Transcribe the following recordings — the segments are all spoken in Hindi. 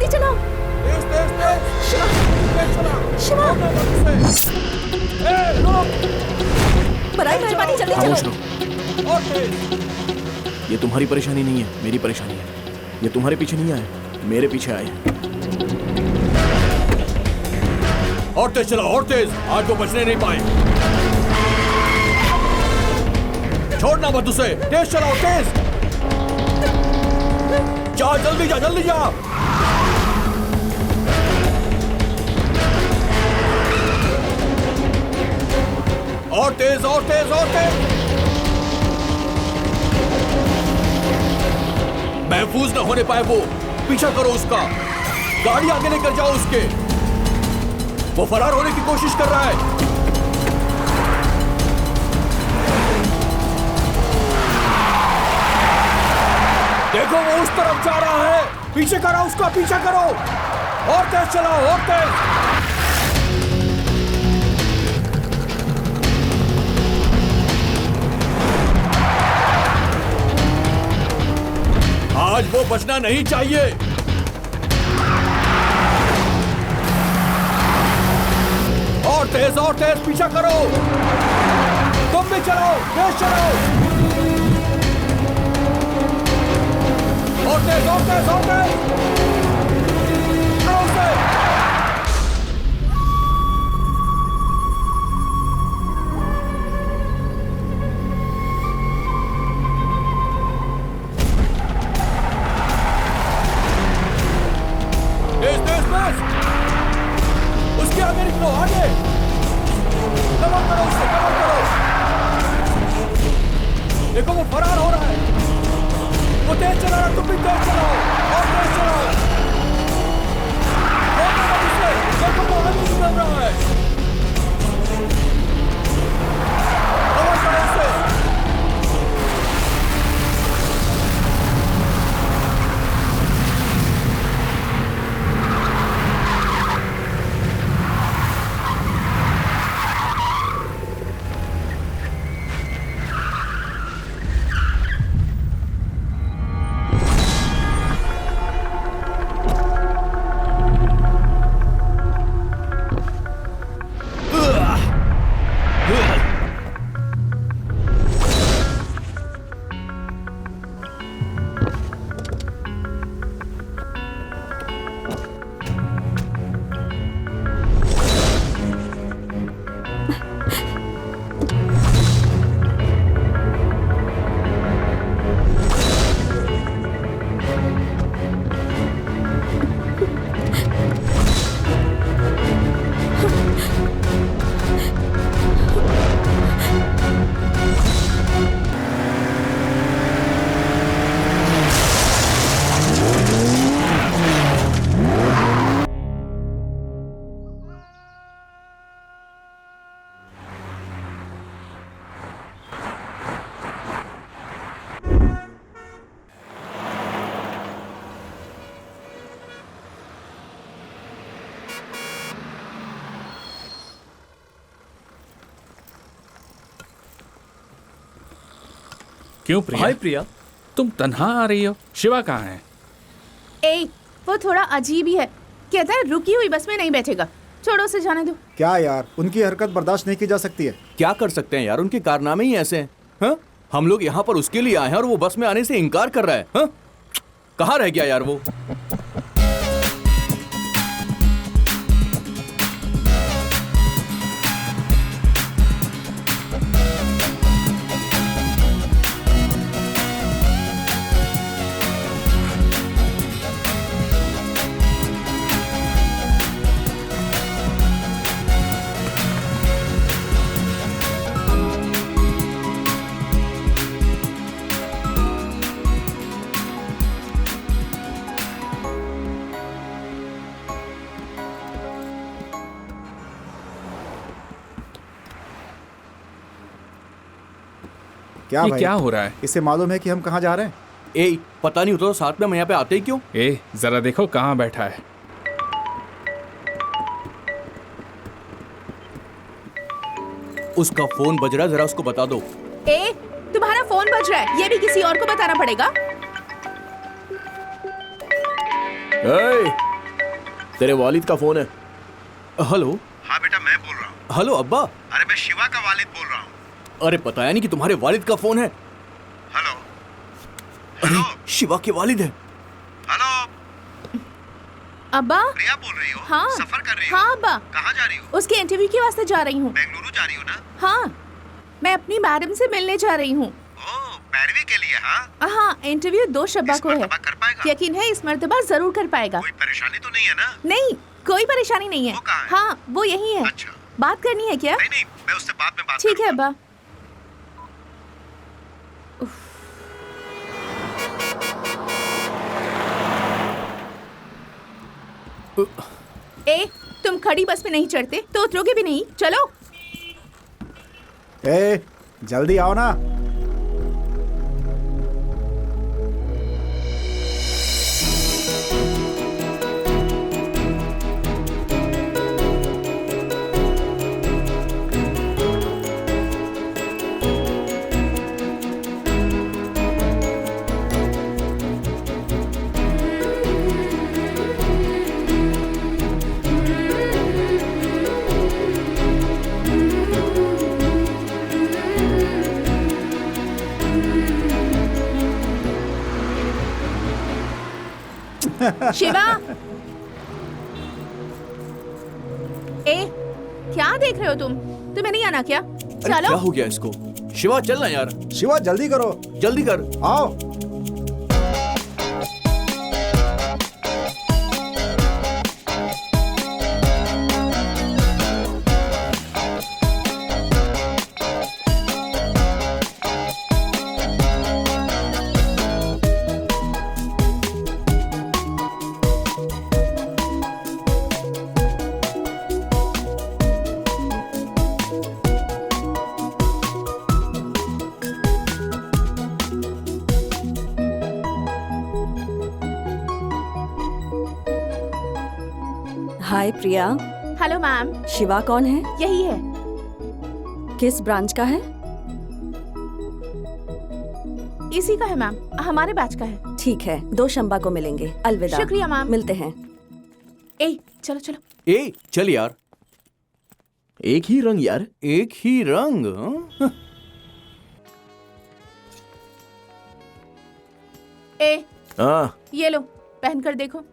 जल्दी चलाओ। तेज तेज तेज शिवा, शिवा, बराई मेहरबानी जल्दी खामोश चलो। रहो। और तेज। ये तुम्हारी परेशानी नहीं है, मेरी परेशानी है। ये तुम्हारे पीछे नहीं आए, मेरे पीछे आए हैं। और तेज चलाओ, और तेज। आज वो बचने नहीं पाए। छोड़ना मत उसे। तेज चलाओ, तेज। जा जल्दी जा, जल्दी जा। और तेज, और तेज, और तेज। महफूज न होने पाए वो। पीछा करो उसका। गाड़ी आगे लेकर जाओ उसके। वो फरार होने की कोशिश कर रहा है। देखो वो उस तरफ जा रहा है। पीछे करो उसका, पीछा करो। और तेज चलाओ, और तेज। आज वो बचना नहीं चाहिए। और तेज पीछा करो। तुम भी चलो, तेज चलो। और तेज, और तेज, और तेज। पकड़ो उसे। तेज तेज तेज। उसके आगे निकलो, आगे। कवर करो उससे, कवर करो। देखो वो फरार हो रहा है। वो तेज चला रहा, तुम भी तेज चलाओ। और तेज चलाओ। रोकना मत उसे। देखो वो आगे निकल रहा है। कवर करो उसे। क्यों प्रिया? हाय प्रिया, तुम तन्हा आ रही हो? शिवा कहाँ है? ए, वो थोड़ा अजीब ही है। कहता है रुकी हुई बस में नहीं बैठेगा। छोड़ो उसे जाने दो। क्या यार, उनकी हरकत बर्दाश्त नहीं की जा सकती है। क्या कर सकते हैं यार, उनके कारनामे ही ऐसे हैं। हाँ? हम लोग यहाँ पर उसके लिए आए हैं और वो बस में आने से इनकार कर रहा है। हाँ? कहाँ रह गया यार वो? क्या ये भाई, क्या हो रहा है? इसे मालूम है कि हम कहाँ जा रहे हैं? ए, पता नहीं होता तो साथ में हम यहाँ पे आते ही क्यों? ए, जरा देखो कहाँ बैठा है। उसका फोन बज रहा है, जरा उसको बता दो। ए, तुम्हारा फोन बज रहा है, ये भी किसी और को बताना पड़ेगा। तेरे वालिद का फोन है। हेलो। हाँ बेटा, मैं बोल रहा हूँ। हेलो अब्बा। अरे मैं शिवा का वालिद बोल रहा हूँ। अरे बताया नहीं कि तुम्हारे वालिद का फोन है। हेलो। अरे शिवा के वालिद है। हेलो। अब्बा। प्रिया बोल रही हो? हाँ। सफर कर रही हो? हाँ अब्बा। कहाँ जा रही हो? उसके इंटरव्यू के वास्ते जा रही हूँ। बेंगलुरु जा रही हो ना? हाँ, मैं अपनी मैडम से मिलने जा रही हूँ। ओह, पैरवी के लिए? हाँ। हाँ, इंटरव्यू 2 शब्बा को है। कर पाएगा? यकीन है इस मर्तबा जरूर कर पाएगा। कोई परेशानी तो नहीं है ना? नहीं, कोई परेशानी नहीं है। वो कहाँ है? हाँ, वो यही है। अच्छा। बात करनी है क्या? नहीं, मैं उससे बाद में बात ठीक है करूंगा। अब्बा। ए, तुम खड़ी बस में नहीं चढ़ते तो उतरोगे भी नहीं। चलो। ए, जल्दी आओ ना। शिवा। ए, क्या देख रहे हो तुम? तुम्हें नहीं आना क्या? अरे चलो। क्या हो गया इसको? शिवा चलना यार, शिवा जल्दी करो, जल्दी कर। आओ। Hi Priya. Hello ma'am. Shiva कौन है? यही है। किस ब्रांच का है? इसी का है मैम, हमारे बैच का है। ठीक है, 2 शंबा को मिलेंगे। अलविदा। शुक्रिया मैम। मिलते हैं। ए, चलो चलो। ए चल यार, एक ही रंग यार। एक ही रंग। हाँ? ए, हाँ ये लो, पहन कर देखो।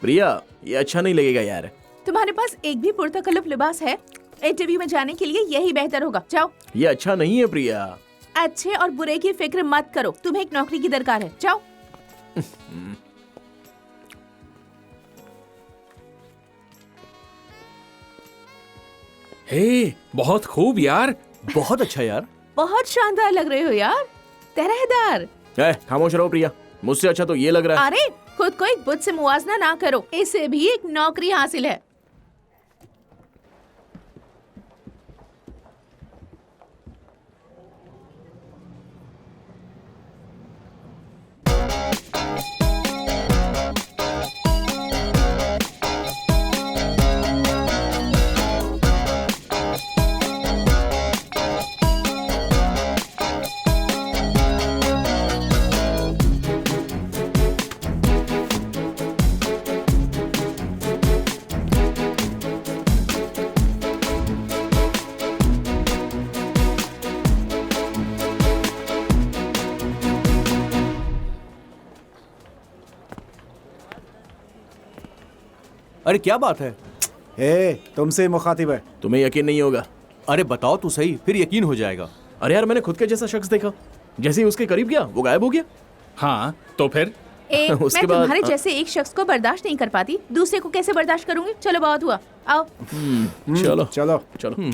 प्रिया, ये अच्छा नहीं लगेगा यार। तुम्हारे पास एक भी पुरतकल्लुफ लिबास है? इंटरव्यू में जाने के लिए यही बेहतर होगा। जाओ। ये अच्छा नहीं है प्रिया। अच्छे और बुरे की फिक्र मत करो, तुम्हें एक नौकरी की दरकार है। जाओ। हे, बहुत खूब यार। बहुत अच्छा यार। बहुत शानदार लग रहे हो यार, तरहदार। खामोश रहो प्रिया, मुझसे अच्छा तो ये लग रहा है। अरे, खुद को एक बुत से मुवाजना ना करो, इसे भी एक नौकरी हासिल है। अरे क्या बात है? ए, तुमसे मुखातिब है। तुम्हें यकीन नहीं होगा। अरे बताओ तो सही, फिर यकीन हो जाएगा। अरे यार, मैंने खुद के जैसा शख्स देखा। जैसे ही उसके करीब गया वो गायब हो गया। हाँ, तो फिर? ए, उसके मैं बाद- तुम्हारे जैसे एक शख्स को बर्दाश्त नहीं कर पाती, दूसरे को कैसे बर्दाश्त करूंगी? चलो, बहुत हुआ, आओ। चलो चलो। चलो।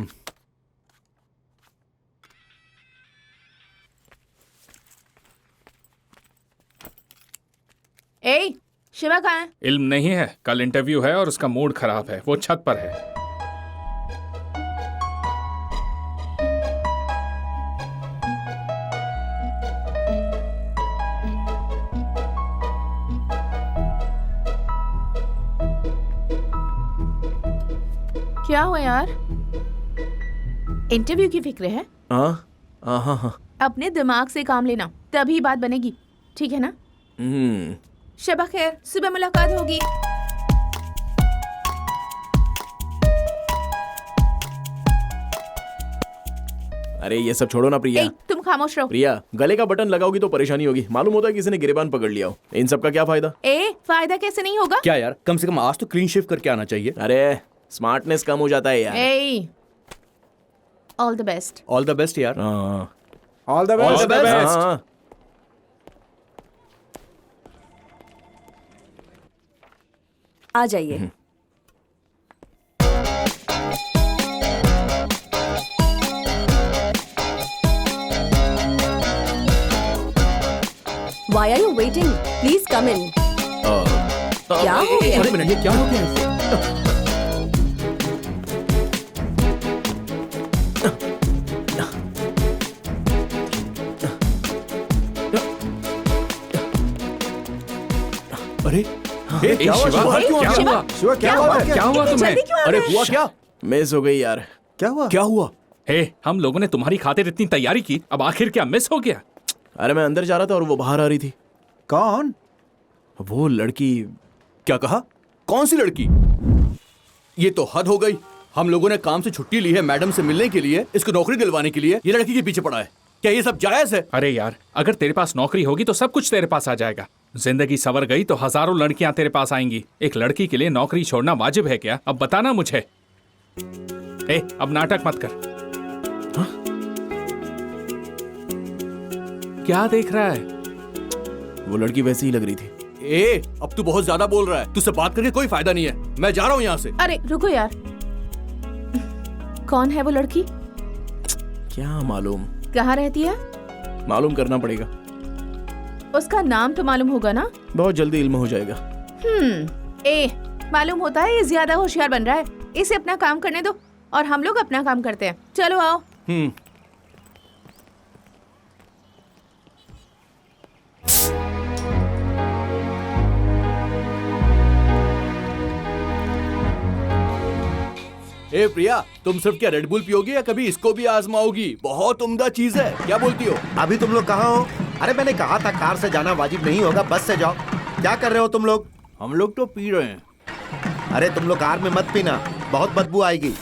ए, शिवा कहाँ है? इल्म नहीं है, कल इंटरव्यू है और उसका मूड खराब है, वो छत पर है। क्या हुआ यार? इंटरव्यू की फिक्र है? हाँ हाँ हाँ हाँ। अपने दिमाग से काम लेना, तभी बात बनेगी, ठीक है ना? शबा खैर, सुबह मुलाकात होगी। अरे ये सब छोड़ो ना प्रिया। ए, तुम खामोश रहो। प्रिया, गले का बटन लगाओगी तो परेशानी होगी। मालूम होता है किसी ने गिरेबान पकड़ लिया हो। इन सब का क्या फायदा? फायदा कैसे नहीं होगा? क्या यार, कम से कम आज तो क्लीन शेव करके आना चाहिए। अरे स्मार्टनेस कम हो जाता है यार। All the best. All the best यार। हाँ all the All best. the best. हाँ। आ जाइए। Why are you waiting? Please come in. क्या हो गया? अरे मिनट, ये क्या हो गया इससे? अरे ए, क्या हुआ? शिवा, शिवा, क्यों क्या आ गया? हुआ? शिवा क्या हुआ? क्या हुआ तुम्हें? जल्दी क्यों आ अरे गए? हुआ क्या? मिस हो गई यार। क्या हुआ? क्या हुआ? हे, हम लोगों ने तुम्हारी खातिर इतनी तैयारी की, अब आखिर क्या मिस हो गया? अरे मैं अंदर जा रहा था और वो बाहर आ रही थी। कौन? वो लड़की। क्या कहा? कौन सी लड़की? ये तो हद हो गई। हम लोगों ने काम से छुट्टी ली है मैडम से मिलने के लिए, इसको नौकरी दिलवाने के लिए। ये लड़की के पीछे पड़ा है। क्या ये सब जायज है? अरे यार, अगर तेरे पास नौकरी होगी तो सब कुछ तेरे पास आ जाएगा। जिंदगी संवर गई तो हजारों लड़कियां तेरे पास आएंगी। एक लड़की के लिए नौकरी छोड़ना वाजिब है क्या? अब बताना मुझे। ए, अब नाटक मत कर। हाँ? क्या देख रहा है? वो लड़की वैसी ही लग रही थी। ए, अब तू बहुत ज्यादा बोल रहा है। तुझसे बात करके कोई फायदा नहीं है। मैं जा रहा हूँ यहाँ से। अरे रुको यार, कौन है वो लड़की? क्या मालूम? कहाँ रहती है? मालूम करना पड़ेगा। उसका नाम तो मालूम होगा ना? बहुत जल्दी इल्म हो जाएगा। मालूम होता है ये ज्यादा होशियार बन रहा है। इसे अपना काम करने दो और हम लोग अपना काम करते हैं। चलो आओ। ए प्रिया, तुम सिर्फ क्या रेड बुल पियोगी या कभी इसको भी आजमाओगी? बहुत उम्दा चीज है। क्या बोलती हो? अभी तुम लोग कहाँ हो? अरे मैंने कहा था कार से जाना वाजिब नहीं होगा, बस से जाओ। क्या कर रहे हो तुम लोग? हम लोग तो पी रहे हैं। अरे तुम लोग कार में मत पीना, बहुत बदबू आएगी।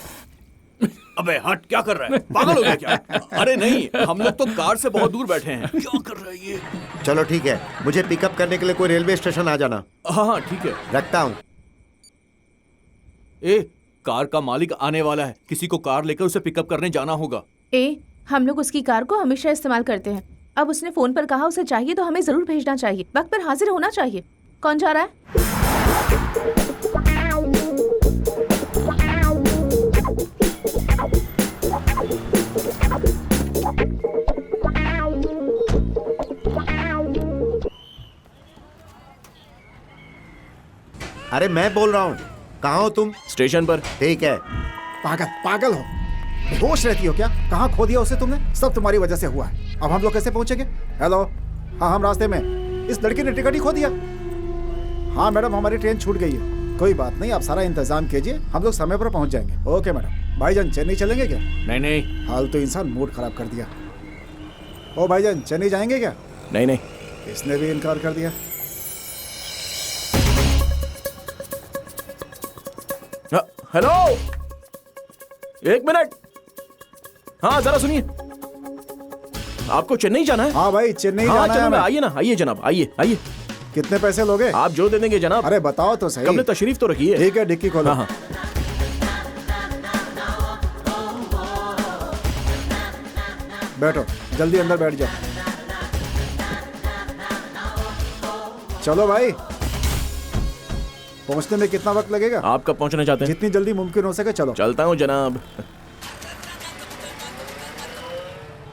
अबे हट, क्या कर रहा है? पागल हो गया क्या? अरे नहीं, हम लोग तो कार से बहुत दूर बैठे हैं। क्या कर रहा है ये? चलो ठीक है, मुझे पिकअप करने के लिए कोई रेलवे स्टेशन आ जाना। हाँ ठीक है, रखता हूँ। ए, कार का मालिक आने वाला है। किसी को कार लेकर उसे पिकअप करने जाना होगा। हम लोग उसकी कार को हमेशा इस्तेमाल करते हैं। अब उसने फोन पर कहा उसे चाहिए तो हमें जरूर भेजना चाहिए। वक्त पर हाजिर होना चाहिए। कौन जा रहा है? अरे मैं बोल रहा हूँ, कहाँ हो तुम? स्टेशन पर। ठीक है। पागल पागल हो, होश रहती हो क्या? कहाँ खो दिया उसे तुमने? सब तुम्हारी वजह से हुआ है। अब हम लोग कैसे पहुंचेंगे? हेलो, हाँ हम रास्ते में। इस लड़की ने टिकट ही खो दिया। हाँ मैडम, हमारी ट्रेन छूट गई है। कोई बात नहीं, आप सारा इंतजाम कीजिए, हम लोग समय पर पहुंच जाएंगे। Okay madam. भाईजान चेन्नई चलेंगे क्या? नहीं नहीं हाल तो इंसान मूड खराब कर दिया। ओ भाईजान, चेन्नई जाएंगे क्या? नहीं नहीं। इसने भी इनकार कर दिया। हेलो, एक मिनट। हाँ जरा सुनिए, आपको चेन्नई जाना है? हाँ भाई, चेन्नई हाँ जाना है चलो हमें। आइए ना, आइए जनाब, आइए आइए। कितने पैसे लोगे? आप जो दे देंगे जनाब। अरे बताओ तो सही। कमरे तशरीफ तो रखिए। ठीक है, डिक्की खोलो। हाँ हाँ। बैठो, जल्दी अंदर बैठ जाओ। चलो भाई, पहुंचने में कितना वक्त लगेगा? आप कब पहुंचना चाहते हैं? जितनी जल्दी मुमकिन हो सके चलो। चलता हूँ जनाब।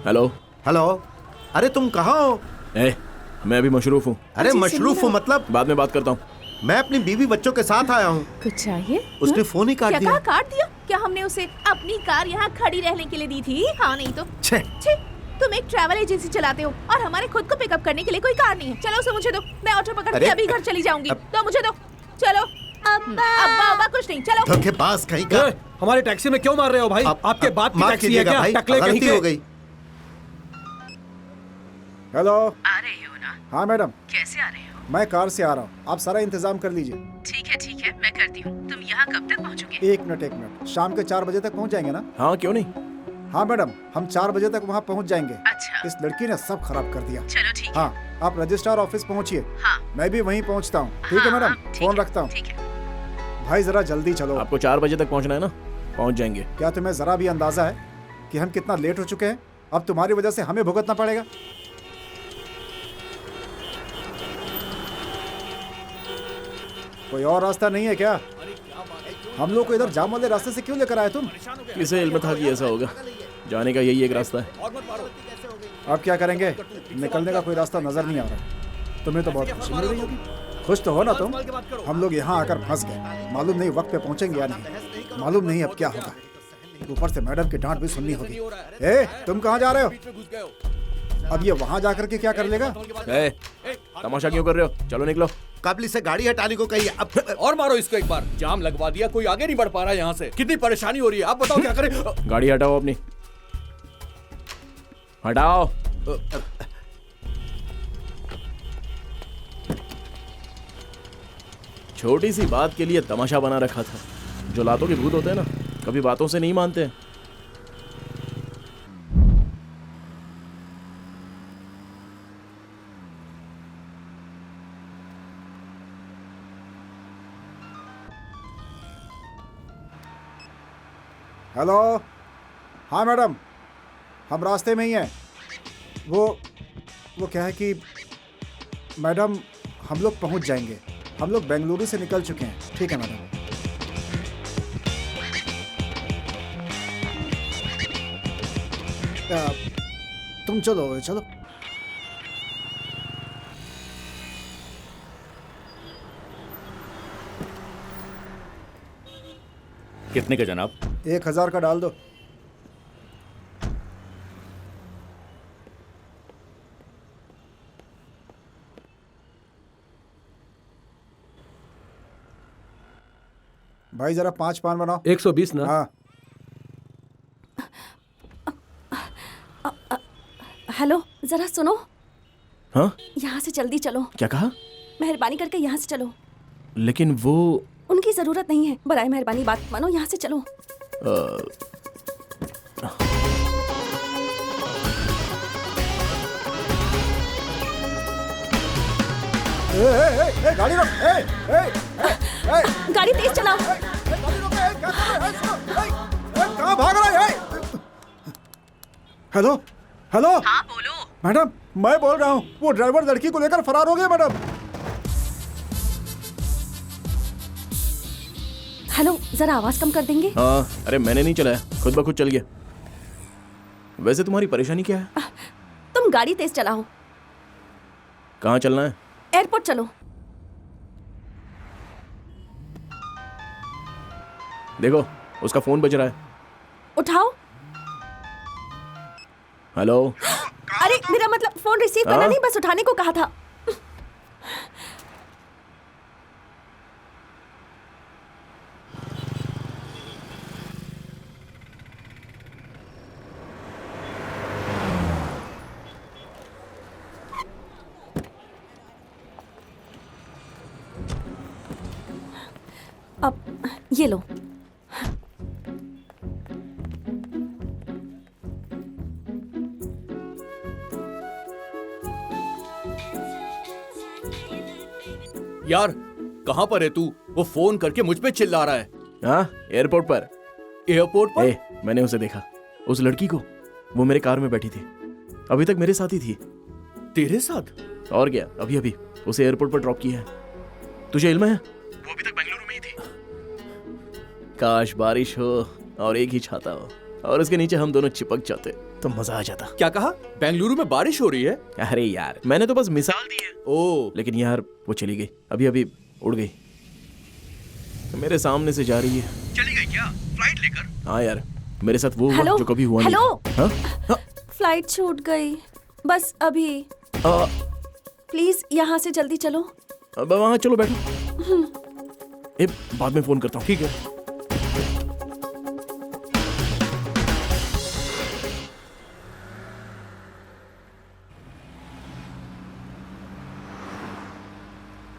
हेलो। हेलो, अरे तुम कहाँ हो? मैं अभी मशरूफ हूँ। अरे मशरूफ हो मतलब? बाद में बात करता हूँ। मैं अपनी बीवी बच्चों के साथ आया हूँ। कुछ चाहिए? उसने फोन ही काट क्या दिया। कहा काट दिया? क्या हमने उसे अपनी कार यहाँ खड़ी रहने के लिए दी थी? हाँ नहीं तो छे। छे, तुम एक ट्रैवल एजेंसी चलाते हो और हमारे खुद को पिकअप करने के लिए कोई कार नहीं है। चलो उसे मुझे दो, मैं ऑटो पकड़ के अरे, अभी घर चली जाऊंगी। तो मुझे दो। चलो। अब्बा अब्बा कुछ नहीं। चलो। धोखेबाज कहीं का। हमारे टैक्सी में क्यों मार रहे हो भाई? आपके बाप की माफ टैक्सी है कीजिएगा क्या? भाई, टकले कहीं गलती के। हो गई। हेलो। आ रहे हो ना? हाँ मैडम, कैसे आ रहे हो? मैं कार से आ रहा हूँ, आप सारा इंतजाम कर लीजिए। ठीक है, मैं करती हूँ। तुम यहाँ कब तक पहुँचोगे? एक मिनट, शाम के 4 बजे तक पहुँच जाएंगे ना? हाँ क्यों नहीं। हाँ मैडम, हम 4 बजे तक वहाँ पहुँच जाएंगे। अच्छा इस लड़की ने सब खराब कर दिया। चलो ठीक है। हाँ, आप रजिस्ट्रार ऑफिस पहुँचिए। हाँ मैं भी वहीं पहुँचता हूँ। ठीक है मैडम, फोन रखता हूँ। ठीक है। भाई जरा जल्दी चलो। आपको 4 बजे तक पहुंचना है ना? पहुंच जाएंगे। क्या तुम्हें जरा भी अंदाजा है कि हम कितना लेट हो चुके हैं? अब तुम्हारी वजह से हमें भुगतना पड़ेगा। कोई और रास्ता नहीं है क्या? हम लोग को इधर जाम वाले रास्ते से क्यों लेकर आए तुम? किसे इल्म था कि ऐसा होगा? जाने का यही एक रास्ता है। अब क्या करेंगे? निकलने का कोई रास्ता नजर नहीं आ रहा। तुम्हें तो बहुत खुशी मिल रही होगी। खुश तो हो ना तुम? हम लोग यहाँ आकर फंस गए। मालूम नहीं वक्त पे पहुंचेंगे या नहीं। मालूम नहीं अब क्या होगा। ऊपर से मैडम की डांट भी सुननी होगी। ए, तुम कहाँ जा रहे हो? अब ये वहाँ जाकर के क्या कर लेगा? तमाशा क्यों कर रहे हो? चलो निकलो। काबली से गाड़ी हटाने को कही। अब और मारो इसको एक बार। जाम लगवा दिया, कोई आगे नहीं बढ़ पा रहा है यहाँ से। कितनी परेशानी हो रही है, आप बताओ क्या करें? गाड़ी हटाओ अपनी, हटाओ। छोटी सी बात के लिए तमाशा बना रखा था। जो लातों के भूत होते हैं ना, कभी बातों से नहीं मानते। हेलो, हाँ मैडम, हम रास्ते में ही हैं। वो क्या है कि मैडम, हम लोग पहुंच जाएंगे। हम लोग बेंगलुरु से निकल चुके हैं। ठीक है मैडम। तुम चलो चलो। कितने का जनाब? 1000 का डाल दो। भाई जरा 5 पान बनाओ। 120 ना? हाँ। हेलो, जरा सुनो। हाँ, यहाँ से जल्दी चलो। क्या कहा? मेहरबानी करके यहाँ से चलो। लेकिन वो उनकी जरूरत नहीं है। बराए मेहरबानी बात मानो, यहाँ से चलो। गाड़ी रोक। गाड़ी तेज चलाओ। कहाँ भाग रहा है? Hello hello. हाँ बोलो। मैडम, मैं बोल रहा हूँ, वो ड्राइवर लड़की को लेकर फरार हो गया मैडम। हेलो, जरा आवाज कम कर देंगे? हाँ, अरे मैंने नहीं चलाया, खुद ब खुद चल गया। वैसे तुम्हारी परेशानी क्या है? तुम गाड़ी तेज चलाओ। कहाँ चलना है? एयरपोर्ट चलो। देखो, उसका फोन बज रहा है। उठाओ। हेलो। अरे मेरा मतलब फोन रिसीव करना नहीं, बस उठाने को कहा था। अब ये लो। यार कहाँ पर है तू? वो फोन करके मुझ पे चिल्ला रहा है। हाँ, एयरपोर्ट पर। एयरपोर्ट पर? मैंने उसे देखा, उस लड़की को। वो मेरे कार में बैठी थी, अभी तक मेरे साथ ही थी। तेरे साथ? और क्या, अभी अभी उसे एयरपोर्ट पर ड्रॉप किया है। तुझे इल्म है? वो अभी तक बेंगलुरु में ही थी। काश बारिश हो और एक ही छाता हो और उसके नीचे हम दोनों चिपक जाते तो मजा आ जाता। क्या कहा? बेंगलुरु में बारिश हो रही है? अरे यार, मैंने तो बस मिसाल दी है। ओ, लेकिन यार वो चली गई, अभी अभी उड़ गई, मेरे सामने से जा रही है। चली गई क्या? फ्लाइट लेकर? हाँ यार, मेरे साथ वो हुआ हेलो, जो कभी हुआ हेलो। नहीं। हाँ? फ्लाइट छूट गई, बस अभी। प्लीज यहाँ से जल्दी चलो। अब वहाँ चलो, बैठो। बाद में फोन करता हूँ। ठीक है।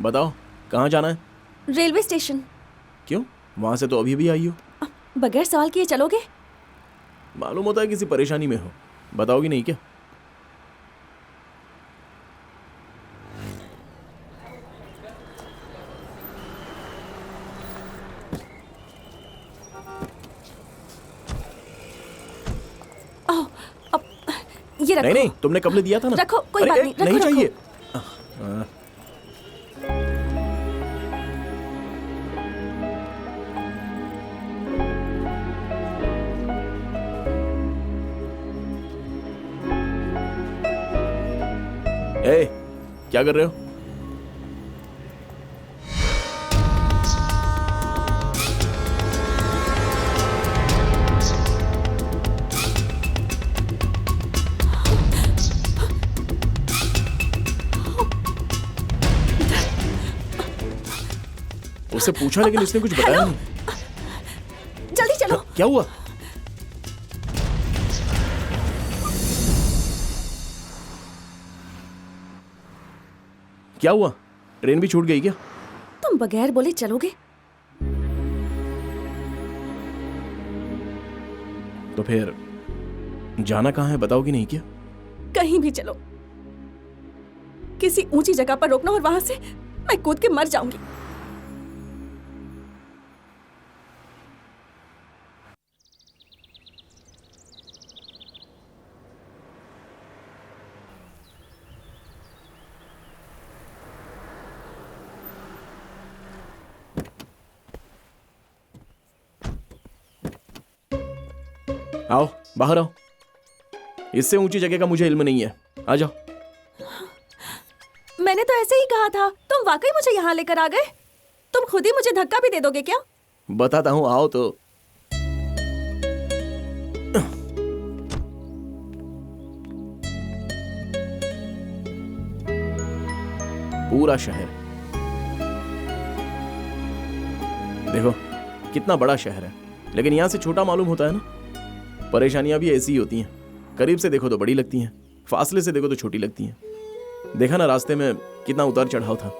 बताओ, कहाँ जाना है? Railway station. क्यों? वहां से तो अभी भी आई हो। बगैर सवाल किए चलोगे? मालूम होता है किसी परेशानी में हो। बताओगी नहीं क्या? ओह, अब ये रखो। नहीं नहीं, तुमने कब दिया था ना। रखो, कोई अरे, बात नहीं, नहीं रखो, चाहिए। ए, क्या कर रहे हो? उससे पूछा लेकिन इसने कुछ बताया नहीं। जल्दी चलो। क्या हुआ? क्या हुआ? ट्रेन भी छूट गई क्या? तुम बगैर बोले चलोगे? तो फिर जाना कहाँ है, बताओगी नहीं क्या? कहीं भी चलो, किसी ऊंची जगह पर रोकना और वहां से मैं कूद के मर जाऊंगी। आओ, बाहर आओ। इससे ऊंची जगह का मुझे इल्म नहीं है। आ जाओ। मैंने तो ऐसे ही कहा था। तुम वाकई मुझे यहाँ लेकर आ गए? तुम खुद ही मुझे धक्का भी दे दोगे क्या? बताता हूँ, आओ तो। पूरा शहर देखो, कितना बड़ा शहर है, लेकिन यहां से छोटा मालूम होता है ना। परेशानियां भी ऐसी ही होती हैं। करीब से देखो तो बड़ी लगती हैं, फासले से देखो तो छोटी लगती हैं। देखा ना रास्ते में कितना उतार चढ़ाव था।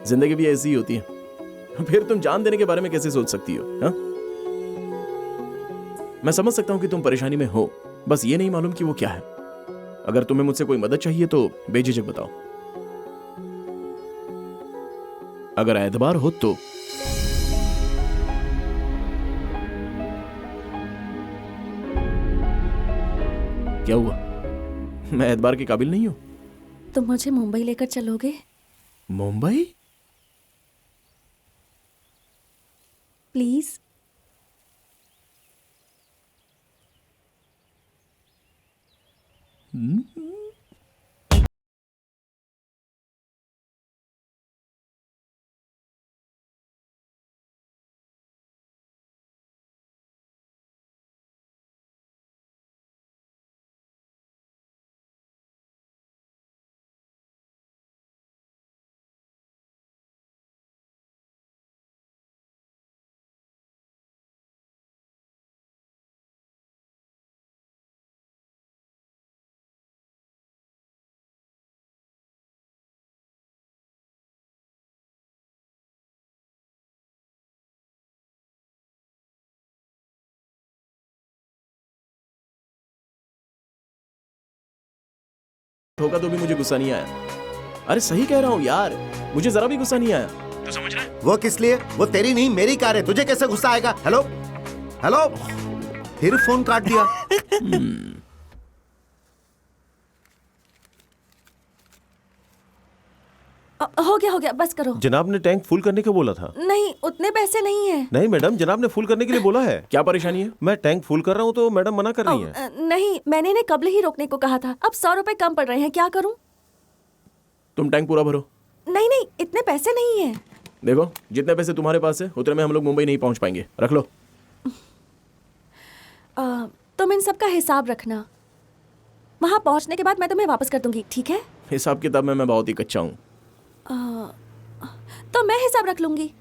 जिंदगी भी ऐसी ही होती है। फिर तुम जान देने के बारे में कैसे सोच सकती हो? हा? मैं समझ सकता हूं कि तुम परेशानी में हो, बस ये नहीं मालूम कि वो क्या है। अगर तुम्हें मुझसे कोई मदद चाहिए तो बेझिझक बताओ। अगर एतबार हो तो। क्या हुआ? मैं एतबार के काबिल नहीं हूं? तुम मुझे मुंबई लेकर चलोगे? मुंबई? प्लीज। होगा तो भी मुझे गुस्सा नहीं आया। अरे सही कह रहा हूं यार, मुझे जरा भी गुस्सा नहीं आया। तू समझ रहा है? वो किस लिए? वो तेरी नहीं मेरी कार है, तुझे कैसे गुस्सा आएगा? हेलो हेलो, फिर फोन काट दिया। हो गया, बस करो। जनाब ने टैंक फुल करने को बोला था। नहीं, उतने पैसे नहीं है। नहीं मैडम, जनाब ने फुल करने के लिए बोला है। क्या परेशानी है? मैं टैंक फुल कर रहा हूँ तो मैडम मना कर रही हैं। नहीं, मैंने इन्हें कब ही रोकने को कहा था। अब 100 रुपए कम पड़ रहे हैं, क्या करूं? तुम टैंक पूरा भरो। नहीं, इतने पैसे नहीं है। देखो, जितने पैसे तुम्हारे पास है उतने में हम लोग मुंबई नहीं पहुंच पाएंगे। रख लो। तुम इन सब का हिसाब रखना। वहां पहुंचने के बाद मैं तुम्हें वापस कर दूंगी, ठीक है? हिसाब किताब में मैं बहुत ही कच्चा हूँ। तो मैं हिसाब रख लूंगी।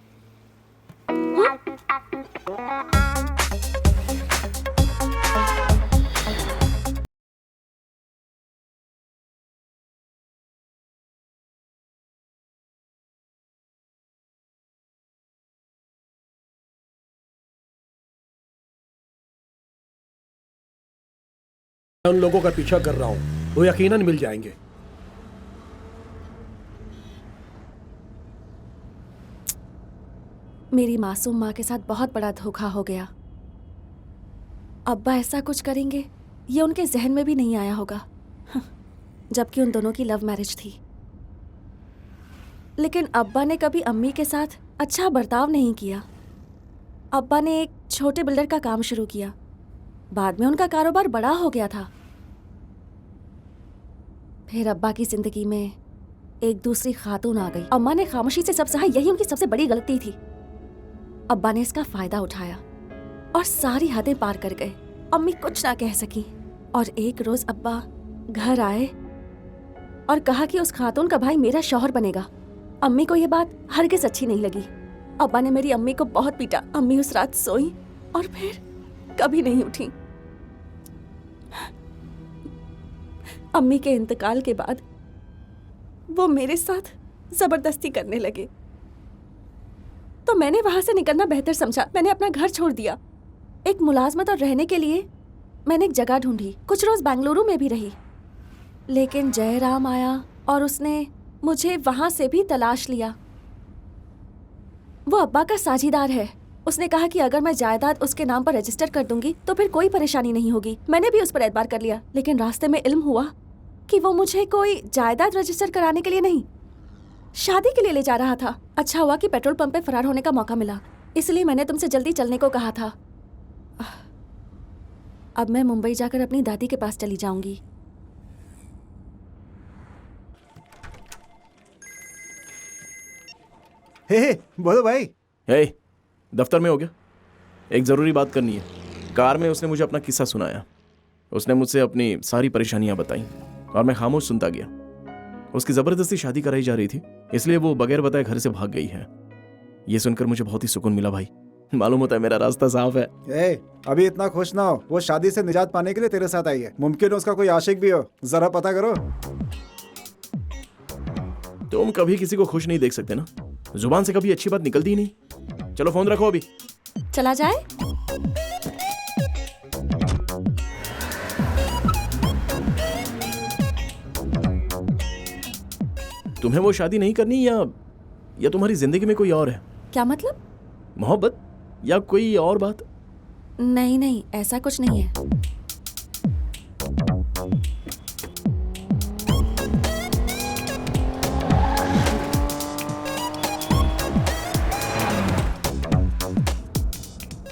मैं उन लोगों का पीछा कर रहा हूँ, वो यकीनन मिल जाएंगे। मेरी मासूम माँ के साथ बहुत बड़ा धोखा हो गया। अब्बा ऐसा कुछ करेंगे ये उनके जहन में भी नहीं आया होगा, जबकि उन दोनों की लव मैरिज थी। लेकिन अब्बा ने कभी अम्मी के साथ अच्छा बर्ताव नहीं किया। अब्बा ने एक छोटे बिल्डर का काम शुरू किया, बाद में उनका कारोबार बड़ा हो गया था। फिर अब्बा की जिंदगी में एक दूसरी खातून आ गई। अम्मा ने खामोशी से सब सहा, यही उनकी सबसे बड़ी गलती थी। अब्बा ने इसका फायदा उठाया और सारी हदें पार कर गए। अम्मी कुछ ना कह सकी और एक रोज अब्बा घर आए और कहा कि उस खातून का भाई मेरा शौहर बनेगा। अम्मी को यह बात हरगिज अच्छी नहीं लगी। अब्बा ने मेरी अम्मी को बहुत पीटा। अम्मी उस रात सोई और फिर कभी नहीं उठी। अम्मी के इंतकाल के बाद वो मेरे साथ जबरदस्ती करने लगे, तो मैंने वहां से निकलना बेहतर समझा। मैंने अपना घर छोड़ दिया। एक मुलाजमत और रहने के लिए मैंने एक जगह ढूंढी। कुछ रोज बेंगलुरु में भी रही, लेकिन जयराम आया और उसने मुझे वहां से भी तलाश लिया। वो अब्बा का साझीदार है। उसने कहा कि अगर मैं जायदाद उसके नाम पर रजिस्टर कर दूंगी तो फिर कोई परेशानी नहीं होगी। मैंने भी उस पर एतबार कर लिया, लेकिन रास्ते में इल्म हुआ कि वो मुझे कोई जायदाद रजिस्टर कराने के लिए नहीं, शादी के लिए ले जा रहा था। अच्छा हुआ कि पेट्रोल पंप पे फरार होने का मौका मिला, इसलिए मैंने तुमसे जल्दी चलने को कहा था। अब मैं मुंबई जाकर अपनी दादी के पास चली जाऊंगी। हे बोलो भाई। हे, दफ्तर में हो गया? एक ज़रूरी बात करनी है। कार में उसने मुझे अपना किस्सा सुनाया। उसने मुझसे अपनी सारी परेशानियां बताई और मैं खामोश सुनता गया। उसकी ज़बरदस्ती शादी कराई जा रही थी, इसलिए वो बगैर बताए घर से भाग गई है। ये सुनकर मुझे बहुत ही सुकून मिला भाई। मालूम होता है मेरा रास्ता साफ है। अभी इतना खुश ना हो, वो शादी से निजात पाने के लिए तेरे साथ आई है। मुमकिन है उसका कोई आशिक भी हो, जरा पता करो। तुम कभी किसी को खुश नहीं देख सकते ना, जुबान से कभी अच्छी बात निकलती ही नहीं। चलो फोन रखो अभी। चला जाए? तुम्हें वो शादी नहीं करनी या तुम्हारी जिंदगी में कोई और है? क्या मतलब? मोहब्बत या कोई और बात? नहीं नहीं, ऐसा कुछ नहीं है।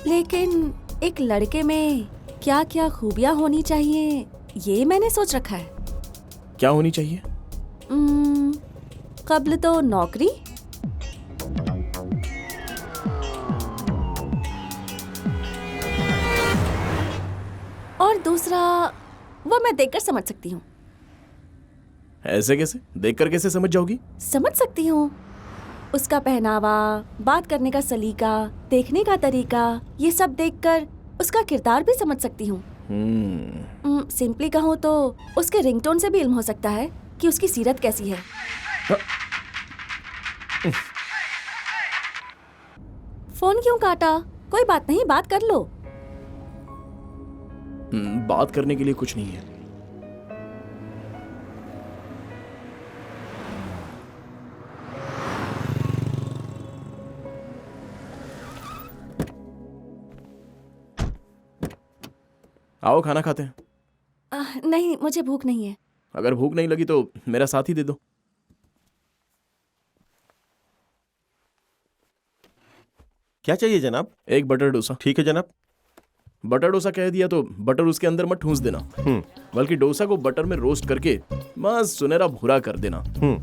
लेकिन एक लड़के में क्या क्या खूबियां होनी चाहिए ये मैंने सोच रखा है। क्या होनी चाहिए? कब्ल तो नौकरी, और दूसरा वो मैं देखकर समझ सकती हूँ। ऐसे कैसे? देखकर कैसे समझ जाओगी? समझ सकती हूँ। उसका पहनावा, बात करने का सलीका, देखने का तरीका, ये सब देखकर उसका किरदार भी समझ सकती हूँ। सिंपली कहूँ तो उसके रिंगटोन से भी इल्म हो सकता है कि उसकी सीरत कैसी है। फोन क्यों काटा? कोई बात नहीं, बात कर लो। बात करने के लिए कुछ नहीं है। आओ खाना खाते हैं। नहीं, मुझे भूख नहीं है। अगर भूख नहीं लगी तो मेरा साथ ही दे दो। क्या चाहिए जनाब? एक बटर डोसा। ठीक है जनाब। बटर डोसा कह दिया तो बटर उसके अंदर मत ठूंस देना, बल्कि डोसा को बटर में रोस्ट करके मस्त सुनहरा भूरा कर देना।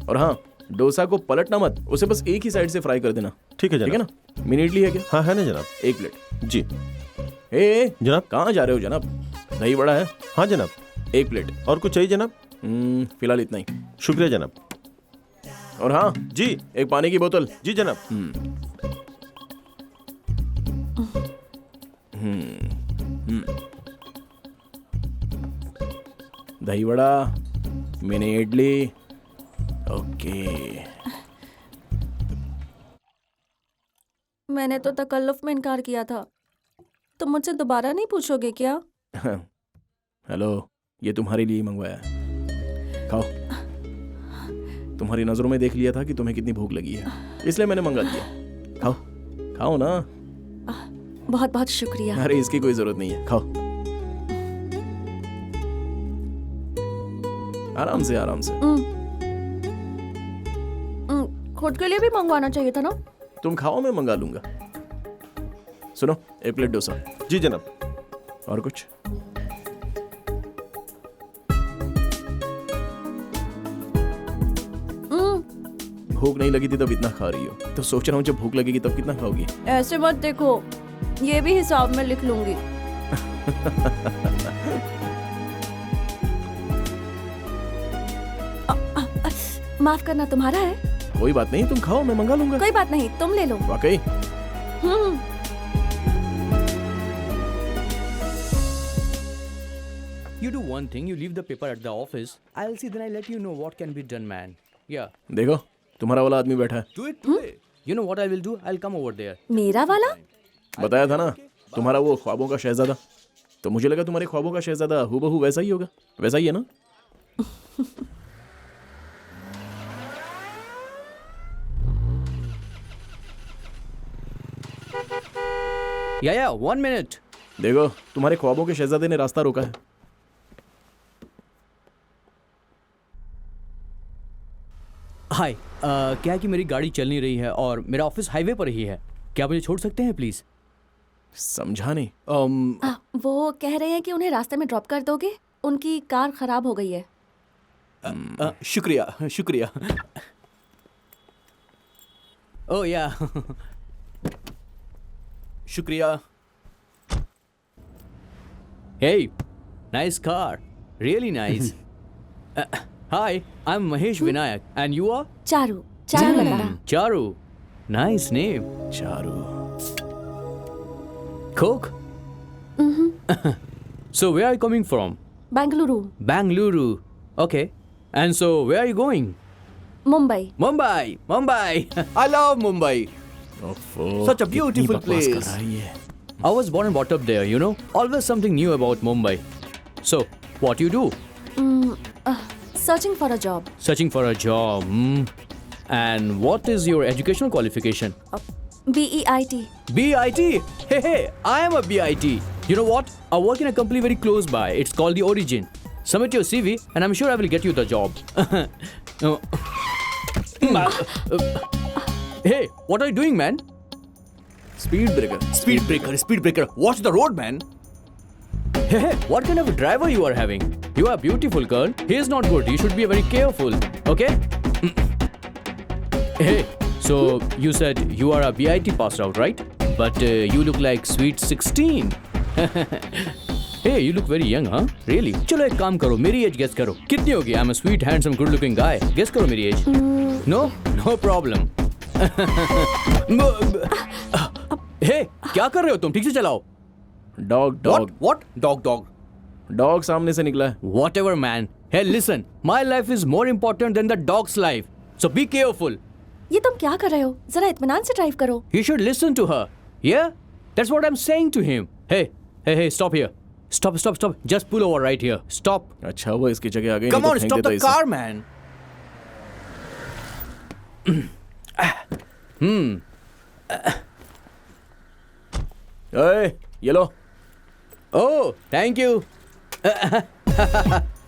और हाँ, डोसा को पलटना मत, उसे बस एक ही साइड से फ्राई कर देना। ठीक है जनाब। ठीक है ना? मिनी इडली है क्या? हाँ है ना जनाब। 1 प्लेट। जी जनाब। कहाँ जा रहे हो जनाब? दही बड़ा है? हाँ जनाब। 1 प्लेट। और कुछ चाहिए जनाब? फिलहाल इतना ही। शुक्रिया जनाब। और हाँ जी, एक पानी की बोतल। जी जनाब। दही बड़ा, मिनी इडली। ओके। मैंने तो तकल्लुफ में इनकार किया था, तुम मुझसे दोबारा नहीं पूछोगे क्या? हेलो, ये तुम्हारे लिए ही मंगवाया है, खाओ। तुम्हारी नजरों में देख लिया था कि तुम्हें कितनी भूख लगी है, इसलिए मैंने मंगा दिया। खाओ खाओ ना। बहुत बहुत शुक्रिया। अरे इसकी कोई जरूरत नहीं है, खाओ आराम से आराम से। खुद के लिए भी मंगवाना चाहिए था ना। तुम खाओ, मैं मंगा लूंगा। सुनो, एक प्लेट डोसा। जी जनाब। और कुछ? भूख नहीं लगी थी तब इतना खा रही हो, तो सोच रहा हूँ जब भूख लगेगी तब कितना खाओगी। ऐसे मत देखो, ये भी हिसाब में लिख लूंगी। माफ करना, तुम्हारा है। कोई बात नहीं, तुम खाओ, मैं मंगा लूंगा। कोई बात नहीं, तुम ले लो। वाकई? You do one thing, you leave the paper at the office. I'll see, then I'll let you know what can be done, man. Yeah. देखो, तुम्हारा वाला आदमी बैठा है। Do it today. You know what I will do? I'll come over there. मेरा वाला? बताया था ना, तुम्हारा वो ख्वाबों का शहजादा। तो मुझे लगा तुम्हारे ख्वाबों का शहजादा हूबहू वैसा ही होगा। वैसा ही है ना? Yeah, 1 minute. देखो, तुम्हारे ख्वाबों के शहजादे ने रास्ता रोका है। हाय, क्या है कि मेरी गाड़ी चल नहीं रही है और मेरा ऑफिस हाईवे पर ही है। क्या मुझे छोड़ सकते हैं प्लीज? समझा नहीं। वो कह रहे हैं कि उन्हें रास्ते में ड्रॉप कर दोगे, उनकी कार खराब हो गई है। शुक्रिया शुक्रिया। ओह या शुक्रिया। Hey, nice car. Really nice. Hi, I'm Mahesh Vinayak. And you are? Charu. Charu Lalla. Charu. Nice name. Charu. Coke? So where are you coming from? Bengaluru. Bangalore. Okay. And so where are you going? Mumbai. Mumbai. Mumbai. I love Mumbai. Such a beautiful place. I was born and brought up there, you know. Always something new about Mumbai. So, what do you do? Searching for a job. Searching for a job. And what is your educational qualification? BEIT. BIT? Hey, I am a BIT. You know what? I work in a company very close by. It's called The Origin. Submit your CV and I'm sure I will get you the job. Hey, what are you doing, man? Speed breaker. Speed breaker, speed breaker. Watch the road, man. Hey, what kind of a driver you are having? You are a beautiful girl. He is not good. You should be very careful. Okay? Hey, so you said you are a BIT passed out, right? But you look like sweet 16. Hey, you look very young, huh? Really? चलो एक काम करो, मेरी एज गेस करो। कितनी होगी? I'm a sweet, handsome, good-looking guy. Guess करो मेरी as. No? No problem. Hey, क्या कर रहे हो तुम? ठीक से चलाओ। Dog dog. What? Dog, dog. Dog सामने से निकला है। Whatever, man. Hey, listen. My life is more important than the dog's life. So be careful. ये तुम क्या कर रहे हो? जरा इत्मीनान से ड्राइव करो। You should listen to her. Yeah? That's what I'm saying to him. Hey, stop here. Stop. Just pull over right here. Stop. अच्छा, वो इसकी जगह आ गई। Come on, stop the car, man. ये लो। Oh, thank you.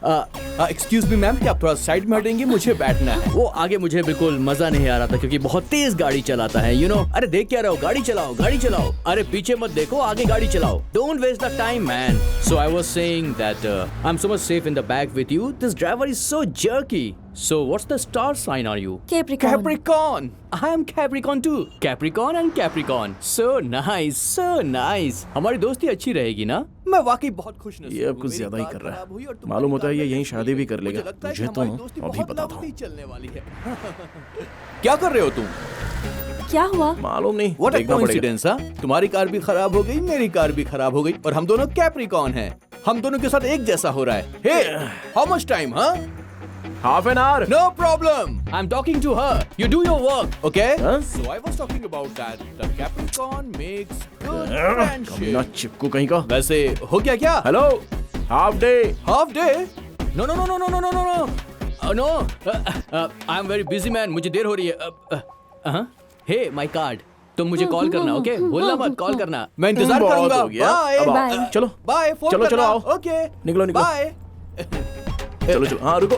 Excuse me ma'am, क्या आप थोड़ा साइड में हटेंगे? मुझे बैठना है। वो आगे मुझे बिल्कुल मजा नहीं आ रहा था क्योंकि बहुत तेज गाड़ी चलाता है, you know. अरे देख क्या रहे हो? गाड़ी चलाओ। अरे पीछे मत देखो, आगे गाड़ी चलाओ। Don't waste the time, man. So I was saying that I'm so much safe in the back with you. This driver is so jerky. So what's the star sign are you? Capricorn. Capricorn. I am Capricorn too. Capricorn and Capricorn. So nice. हमारी दोस्ती अच्छी रहेगी ना? मैं वाकई बहुत खुश नसीब हूँ। ये अब कुछ ज्यादा ही कर रहा है। मालूम होता है ये यहीं शादी भी कर लेगा। मुझे तो अभी बताता हूँ। चलने वाली है। क्या कर रहे हो तुम? क्या हुआ? मालूम नहीं। What a देखना पड़ेगा। coincidence, हाँ? तुम्हारी कार भी खराब हो गई, मेरी कार भी खराब हो गई और हम दोनों कैप्रिकॉर्न हैं। हम दोनों के साथ एक जैसा हो रहा है। Hey, how much time, huh? Half an hour. No problem. I'm talking to her. You do your work, okay? Huh? So I was talking about that. The Capricorn makes good कमीना friendship. चिपकू कहीं का। वैसे हो गया क्या? Hello, half day. Half day? No no no no no no no no no, I am very busy man, मुझे देर हो रही है। हे माय कार्ड, तुम मुझे कॉल करना, ओके? भूलना मत, कॉल करना। मैं इंतजार बहुत करूंगा। हो गया। बाय अब आओ। बाय। चलो बाय, फोन चलो, करना। आओ। ओके, निकलो, निकलो। बाय। चलो चलो, हाँ रुको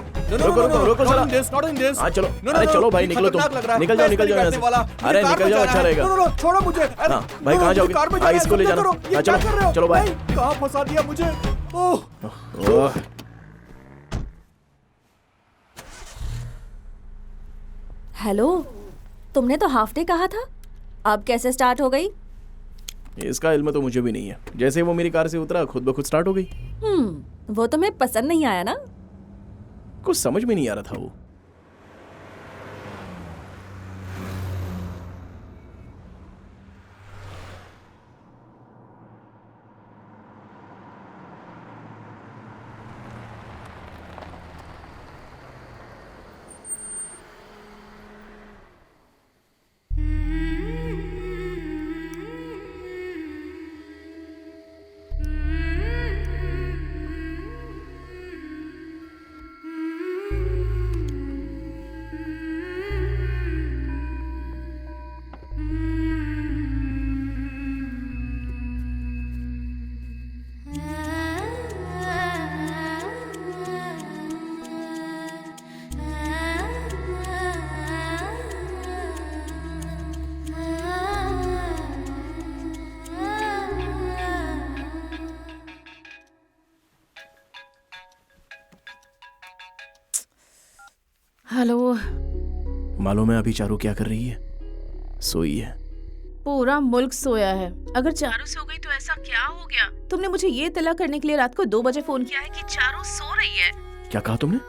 रुको जरा। हाँ चलो, अरे चलो भाई, निकलो तुम, निकल जाओ यहाँ से। अरे निकल जाओ, अच्छा रहेगा। छोड़ो मुझे। हाँ भाई, कहाँ जाओगे? हाँ, इसको ले जाना। हाँ चलो चलो भाई। कहाँ फंसा दिया मुझे? ओह, ओह, हेलो, तुमने तो हाफ डे कहा था, अब कैसे स्टार्ट हो गई? इसका इल्म तो मुझे भी नहीं है। जैसे वो मेरी कार से उतरा, खुद ब खुद स्टार्ट हो गई। वो तुम्हें पसंद नहीं आया ना? कुछ समझ में नहीं आ रहा था वो। हेलो। मालूम है अभी चारू क्या कर रही है? सोई है। पूरा मुल्क सोया है। अगर चारू सो गई तो ऐसा क्या हो गया? तुमने मुझे ये तला करने के लिए रात को 2 बजे फोन किया है कि चारू सो रही है। क्या कहा तुमने?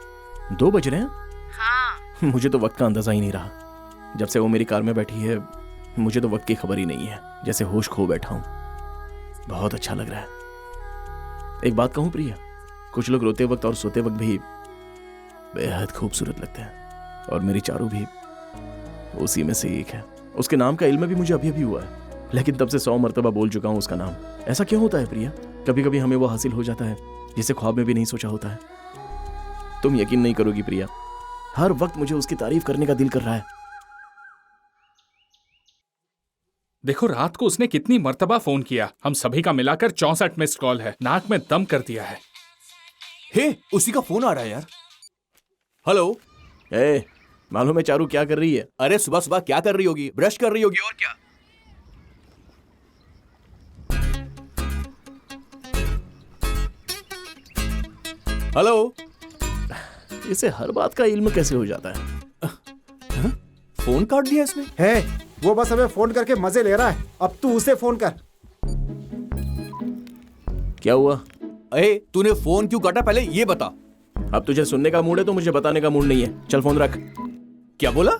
2 बज रहे हैं? हाँ। मुझे तो वक्त का अंदाजा ही नहीं रहा। जब से वो मेरी कार में बैठी है, मुझे तो वक्त की खबर ही नहीं है। जैसे होश खो बैठा हूँ। बहुत अच्छा लग रहा है। एक बात कहूँ प्रिया, कुछ लोग रोते वक्त और सोते वक्त भी बेहद खूबसूरत लगते हैं, और मेरी चारू भी उसी में से एक है। उसके नाम का इल्म भी मुझे अभी अभी हुआ है, लेकिन तब से 100 मरतबा बोल चुका हूँ उसका नाम। ऐसा क्यों होता है प्रिया? कभी कभी हमें वो हासिल हो जाता है जिसे ख्वाब में भी नहीं सोचा होता है। तुम यकीन नहीं करोगी प्रिया, हर वक्त मुझे उसकी तारीफ करने का दिल कर रहा है। देखो रात को उसने कितनी मर्तबा फोन किया। हम सभी का मिलाकर 64 मिस्ड कॉल है। नाक में दम कर दिया है। हे, उसी का फोन आ रहा है यार। हेलो। ए, मालूम है चारू क्या कर रही है? अरे सुबह सुबह क्या कर रही होगी? ब्रश कर रही होगी और क्या। हेलो। इसे हर बात का इल्म कैसे हो जाता है? फोन काट दिया इसने। है, वो बस हमें फोन करके मजे ले रहा है। अब तू उसे फोन कर। क्या हुआ? ए, तूने फोन क्यों काटा पहले ये बता। अब तुझे सुनने का मूड है तो मुझे बताने का मूड नहीं है। चल फोन रख। क्या बोला?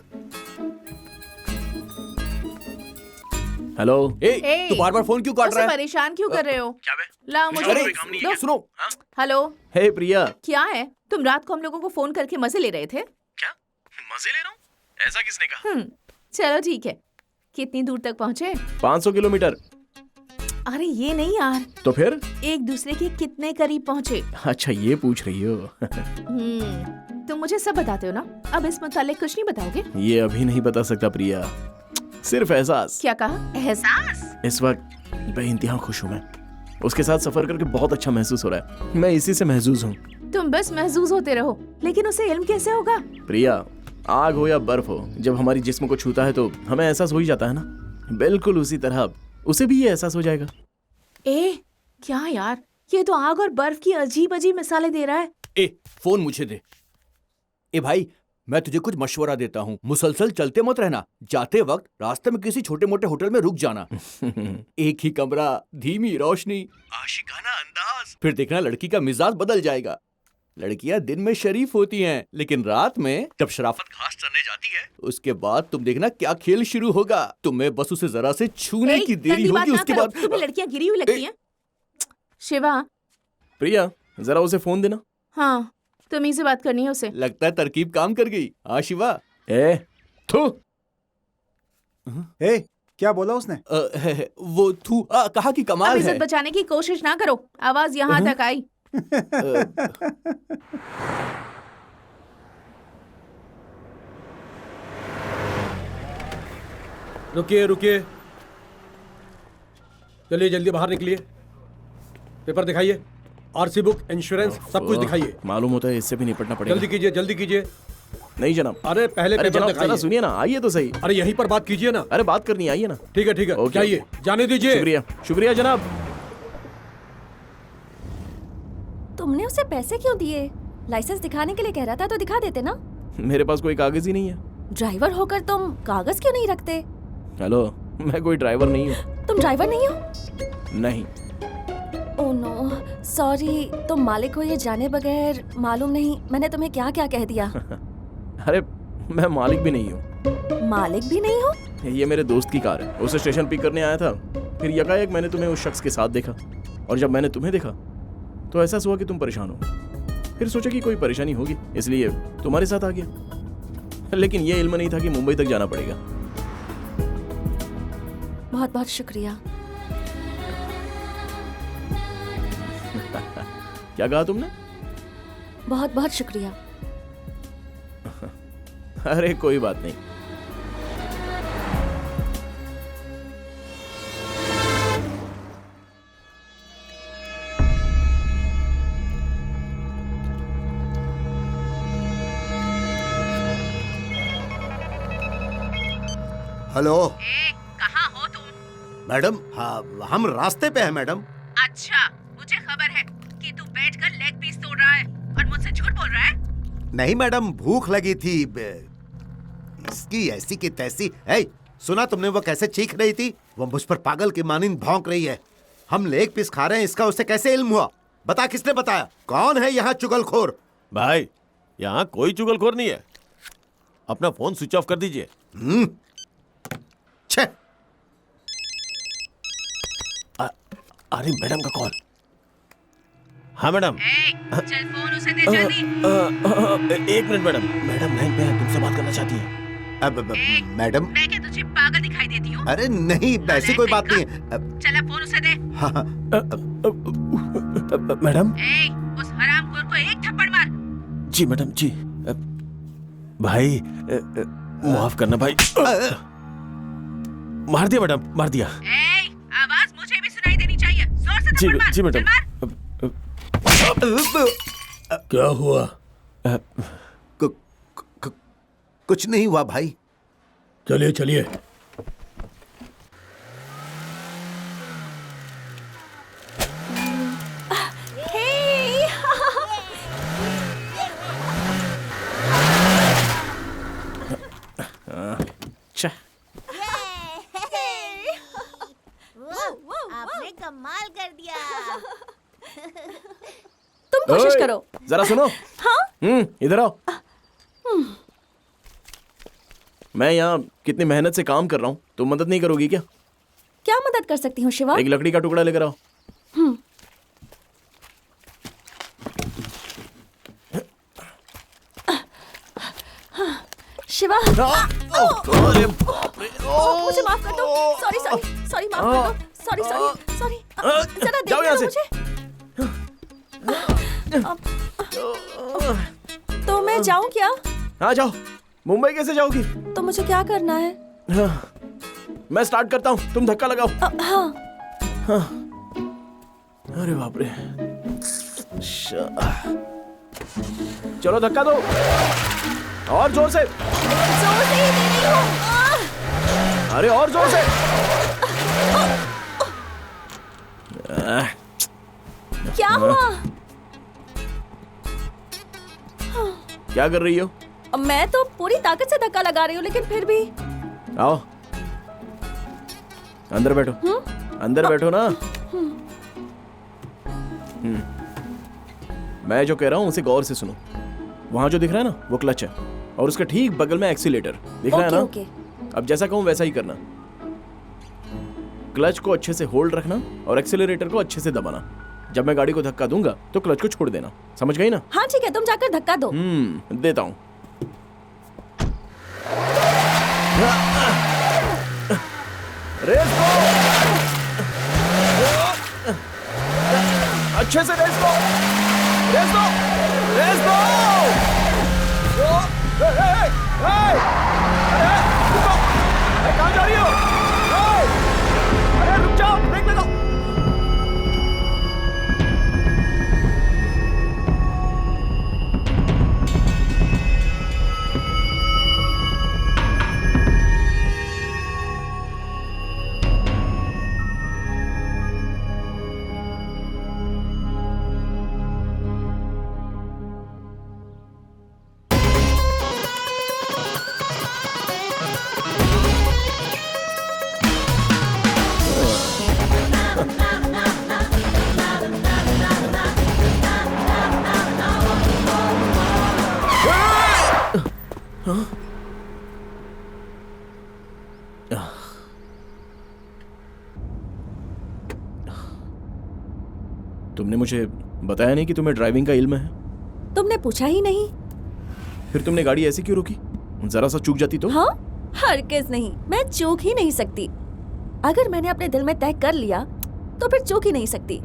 हेलो। तू बार बार फोन क्यों काट रहा है? परेशान क्यों कर रहे हो? क्या बे? लाओ मुझे। अरे सुनो। हेलो। हे प्रिया। क्या है? तुम रात को हम लोगों को फोन करके मजे ले रहे थे? क्या मजे ले रहा हूँ? ऐसा किसने कहा? चलो ठीक है। कितनी दूर तक पहुँचे? 500 किलोमीटर। अरे ये नहीं यार। तो फिर? एक दूसरे के कितने करीब पहुँचे? अच्छा ये पूछ रही हो? तुम मुझे सब बताते हो ना, अब इस मुतालिक कुछ नहीं बताओगे? ये अभी नहीं बता सकता प्रिया, सिर्फ एहसास। क्या कहा? एहसास? इस वक्त बेइंतहा खुश हूँ मैं। उसके साथ सफर करके बहुत अच्छा महसूस हो रहा है। मैं इसी से महजूज हूँ। तुम बस महजूज होते रहो, लेकिन उसे इल्म कैसे होगा? प्रिया, आग हो या बर्फ हो, जब हमारी जिस्म को छूता है तो हमें एहसास हो ही जाता है ना। बिल्कुल उसी तरह उसे भी ये एहसास हो जाएगा। क्या यार, ये तो आग और बर्फ की अजीब अजीब मिसालें दे रहा है। फोन मुझे दे। भाई, मैं तुझे कुछ मशवरा देता हूँ, मुसलसल चलते मत रहना। जाते वक्त रास्ते में किसी छोटे मोटे होटल में रुक जाना। एक ही कमरा, धीमी रोशनी, आशिकाना अंदाज, फिर देखना लड़की का मिजाज बदल जाएगा। लड़कियां दिन में शरीफ होती हैं, लेकिन रात में जब शराफत घास चरने जाती है, उसके बाद तुम देखना क्या खेल शुरू होगा। तुम्हें बस उसे जरा से छूने की देरी होगी, उसके बाद तुम्हें लड़कियां गिरी हुई लगती हैं। शिवा। प्रिया, जरा उसे फोन देना। हाँ, तुम्हीं से बात करनी है उसे। लगता है तरकीब काम कर गई। हाँ शिवा। क्या बोला उसने? वो थू कहा कि कमाल है। इज्जत बचाने की कोशिश ना करो, आवाज यहाँ तक आई। रुकिए रुकिए, चलिए जल्दी बाहर निकलिए। पेपर दिखाइए, आरसी बुक, इंश्योरेंस, सब कुछ दिखाइए। मालूम होता है इससे भी निपटना पड़ेगा। जल्दी कीजिए, जल्दी कीजिए। नहीं जनाब। अरे पहले पेपर जनाब दिखाइए। सुनिए ना, आइए तो सही। अरे यहीं पर बात कीजिए ना। अरे बात करनी, आइए ना। ठीक है ओके। जाइए, जाने दीजिए। शुक्रिया शुक्रिया जनाब। तुमने उसे पैसे क्यों दिए? लाइसेंस दिखाने के लिए कह रहा था तो दिखा देते ना। मेरे पास कोई कागज ही नहीं है। ड्राइवर होकर तुम कागज क्यों नहीं रखते? हेलो, मैं कोई ड्राइवर नहीं हूँ। तुम ड्राइवर नहीं हो? नहीं। Oh no, sorry. तुम मालिक हो ये जाने बगैर मालूम नहीं मैंने तुम्हें क्या क्या कह दिया। अरे मैं मालिक भी नहीं हूँ। मालिक भी नहीं हो? ये मेरे दोस्त की कार है, उसे स्टेशन पिक करने आया था। फिर यकायक मैंने तुम्हें उस शख्स के साथ देखा, और जब मैंने तुम्हें देखा तो एहसास हुआ कि तुम परेशान हो। फिर सोचा कि कोई परेशानी होगी, इसलिए तुम्हारे साथ आ गया। लेकिन ये इल्म नहीं था कि मुंबई तक जाना पड़ेगा। बहुत बहुत शुक्रिया। क्या कहा तुमने? बहुत बहुत शुक्रिया। अरे कोई बात नहीं। हेलो कहाँ हो तुम? मैडम, हाँ हम रास्ते पे हैं मैडम। अच्छा, मुझे खबर है कि तू बैठकर लेग पीस तोड़ रहा है और मुझसे झूठ बोल रहा है। नहीं मैडम, भूख लगी थी। इसकी ऐसी की तैसी। सुना तुमने वो कैसे चीख रही थी? वो मुझ पर पागल की मानिंद भौंक रही है। हम लेग पीस खा रहे हैं, इसका उसे कैसे इल्म हुआ? बता, किसने बताया? कौन है यहाँ चुगलखोर? भाई, यहाँ कोई चुगलखोर नहीं है। अपना फोन स्विच ऑफ कर दीजिए। छे। अरे मैडम का कॉल। हाँ मैडम। चल फोन उसे दे जल्दी। एक मिनट मैडम, मैडम लाइन पे है, तुमसे बात करना चाहती है। मैडम, मैं क्या तुझे पागल दिखाई देती हूँ? अरे नहीं, ऐसी कोई बात नहीं है। चला फोन उसे दे। हाँ, मैडम। उस हरामखोर को एक थप्पड़ मार। जी मैडम जी। भाई, माफ करना भाई। मार दिया मैडम, मार दिया। आवाज मुझे भी सुनाई देनी चाहिए। जोर से थप्पड़ मार। जी मैडम। क्या हुआ? कुछ नहीं हुआ भाई। चलिए चलिए। आपने कमाल कर दिया। तुम कोशिश करो। जरा सुनो। हाँ? इधर आओ। मैं यहाँ कितनी मेहनत से काम कर रहा हूँ, तुम मदद नहीं करोगी क्या? क्या मदद कर सकती हूँ शिवा? एक लकड़ी का टुकड़ा लेकर आओ। शिवा, अरे बाप रे। मुझे माफ कर दो। सॉरी सॉरी सॉरी, माफ कर दो। Sorry sorry sorry. जरा जाओ यहाँ देखो से। मुझे। तो मैं जाऊँ क्या? हाँ जाओ। मुंबई कैसे जाओगी? तो मुझे क्या करना है? हाँ, मैं स्टार्ट करता हूँ, तुम धक्का लगाओ। हाँ। हाँ। अरे बाप रे। चलो धक्का दो, और जोर से। जोर से ही दे रही हूँ। अरे और जोर से। क्या हुआ? क्या कर रही हो? मैं तो पूरी ताकत से धक्का लगा रही हूँ, लेकिन फिर भी। आओ अंदर बैठो। अंदर बैठो ना। मैं जो कह रहा हूँ उसे गौर से सुनो। वहां जो दिख रहा है ना, वो क्लच है, और उसके ठीक बगल में एक्सीलेटर दिख रहा है ना। ओके। अब जैसा कहूँ वैसा ही करना। क्लच को अच्छे से होल्ड रखना और एक्सीलरेटर को अच्छे से दबाना। जब मैं गाड़ी को धक्का दूंगा तो क्लच को छोड़ देना। समझ गई ना? हाँ ठीक है, तुम जाकर धक्का दो। देता हूँ। रेस को अच्छे से रेस को। रेस दो, रेस दो। अरे रुको, कहाँ जा रही हो? अरे रुक जाओ, ब्रेक लगाओ। तुमने मुझे बताया नहीं कि तुम्हें ड्राइविंग का इल्म है। तुमने पूछा ही नहीं। फिर तुमने गाड़ी ऐसे क्यों रोकी? जरा सा चूक जाती तो? हाँ, हरगिज़ नहीं, मैं चूक ही नहीं सकती। अगर मैंने अपने दिल में तय कर लिया तो फिर चूक ही नहीं सकती।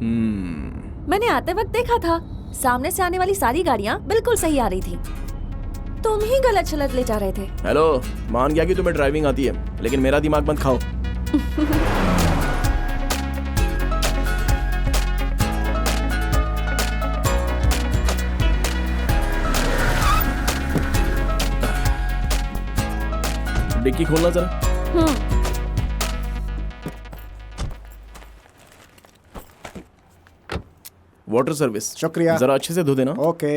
मैंने आते वक्त देखा था, सामने से आने वाली सारी गाड़ियाँ बिल्कुल सही आ रही थी, तुम ही गलत चलत ले जा रहे थे। हेलो, मान गया कि तुम्हें ड्राइविंग आती है, लेकिन मेरा दिमाग मत खाओ। डिक्की खोलना जरा। Water service. शुक्रिया। जरा अच्छे से धो देना। ओके।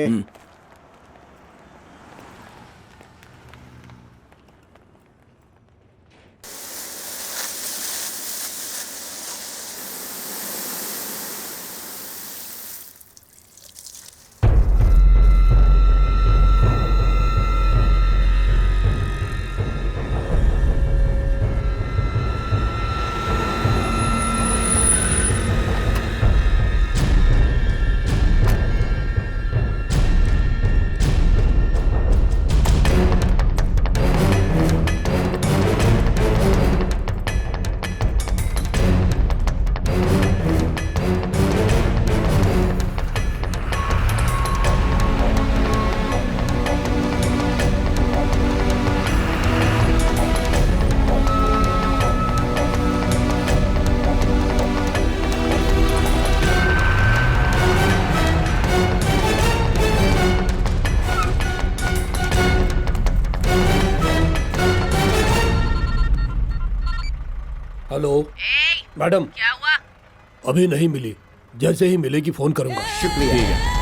हेलो मैडम, क्या हुआ? अभी नहीं मिली, जैसे ही मिलेगी फोन करूंगा। शुक्रिया। ठीक है।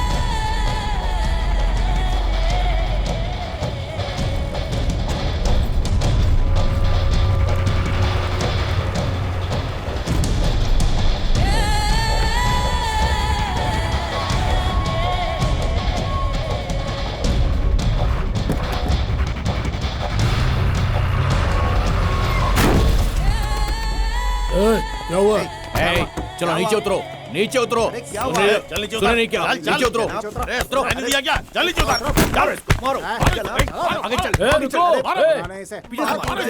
क्या हुआ? चलो नीचे उतरो, नीचे उतरो। क्या हुआ? सुने नहीं क्या? नीचे उतरो। उतरो। मैंने दिया क्या? चल नीचे उतर। मारो, आगे चल।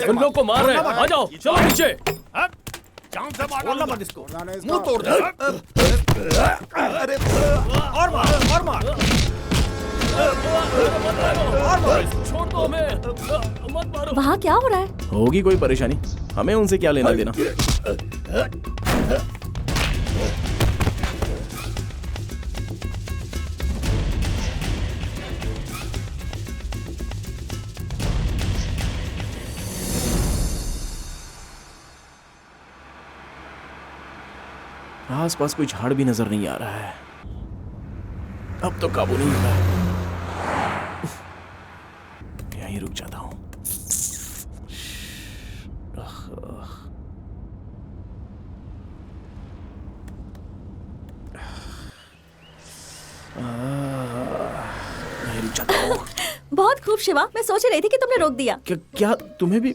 उन लोग को मार रहे हैं, आ जाओ, चलो नीचे। जान से मार बोलना मत इसको, मुंह तोड़ दे। अरे और मार, और मार। छोड़ दो हमें, मत मारो। वहाँ क्या हो रहा है? होगी कोई परेशानी, हमें उनसे क्या लेना देना। आसपास कोई झाड़ भी नजर नहीं आ रहा है। अब तो काबू नहीं होगा, यहीं रुक जाता हूं। यहीं रुक जाता हूं। बहुत खूब शिवा, मैं सोच रही थी कि तुमने रोक दिया। क्या तुम्हें भी?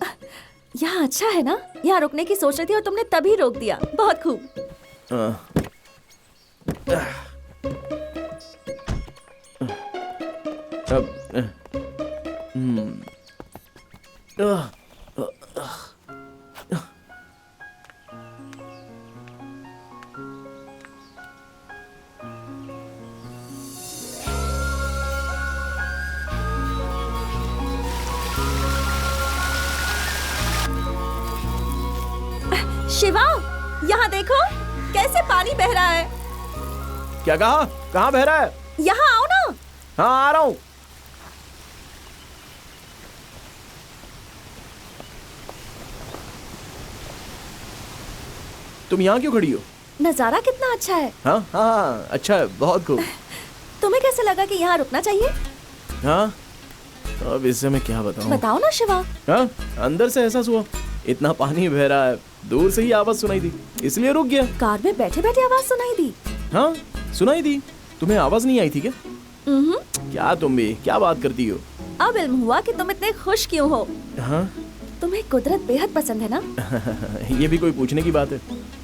यहाँ अच्छा है ना? यहाँ रुकने की सोच रही थी और तुमने तभी रोक दिया। बहुत खूब। शिवा, यहाँ देखो कैसे पानी बह रहा है। क्या कहा? कहाँ बह रहा है? यहाँ आओ ना। हाँ आ रहा हूँ। तुम यहाँ क्यों खड़ी हो? नजारा कितना अच्छा है। हाँ हाँ अच्छा है, बहुत खूब। तुम्हें कैसे लगा कि यहाँ रुकना चाहिए? हाँ अब इससे मैं क्या बताऊँ? बताओ ना शिवा। हाँ अंदर से एहसास हुआ इतना पानी बह रहा है, दूर से ही आवाज सुनाई दी, इसलिए रुक गया। कार में बैठे बैठे आवाज सुनाई दी? हाँ सुनाई दी। तुम्हें आवाज नहीं आई थी क्या? क्या तुम भी क्या बात करती हो? अब इल्म हुआ कि तुम इतने खुश क्यों हो। हाँ तुम्हें कुदरत बेहद पसंद है ना? ये भी कोई पूछने की बात है?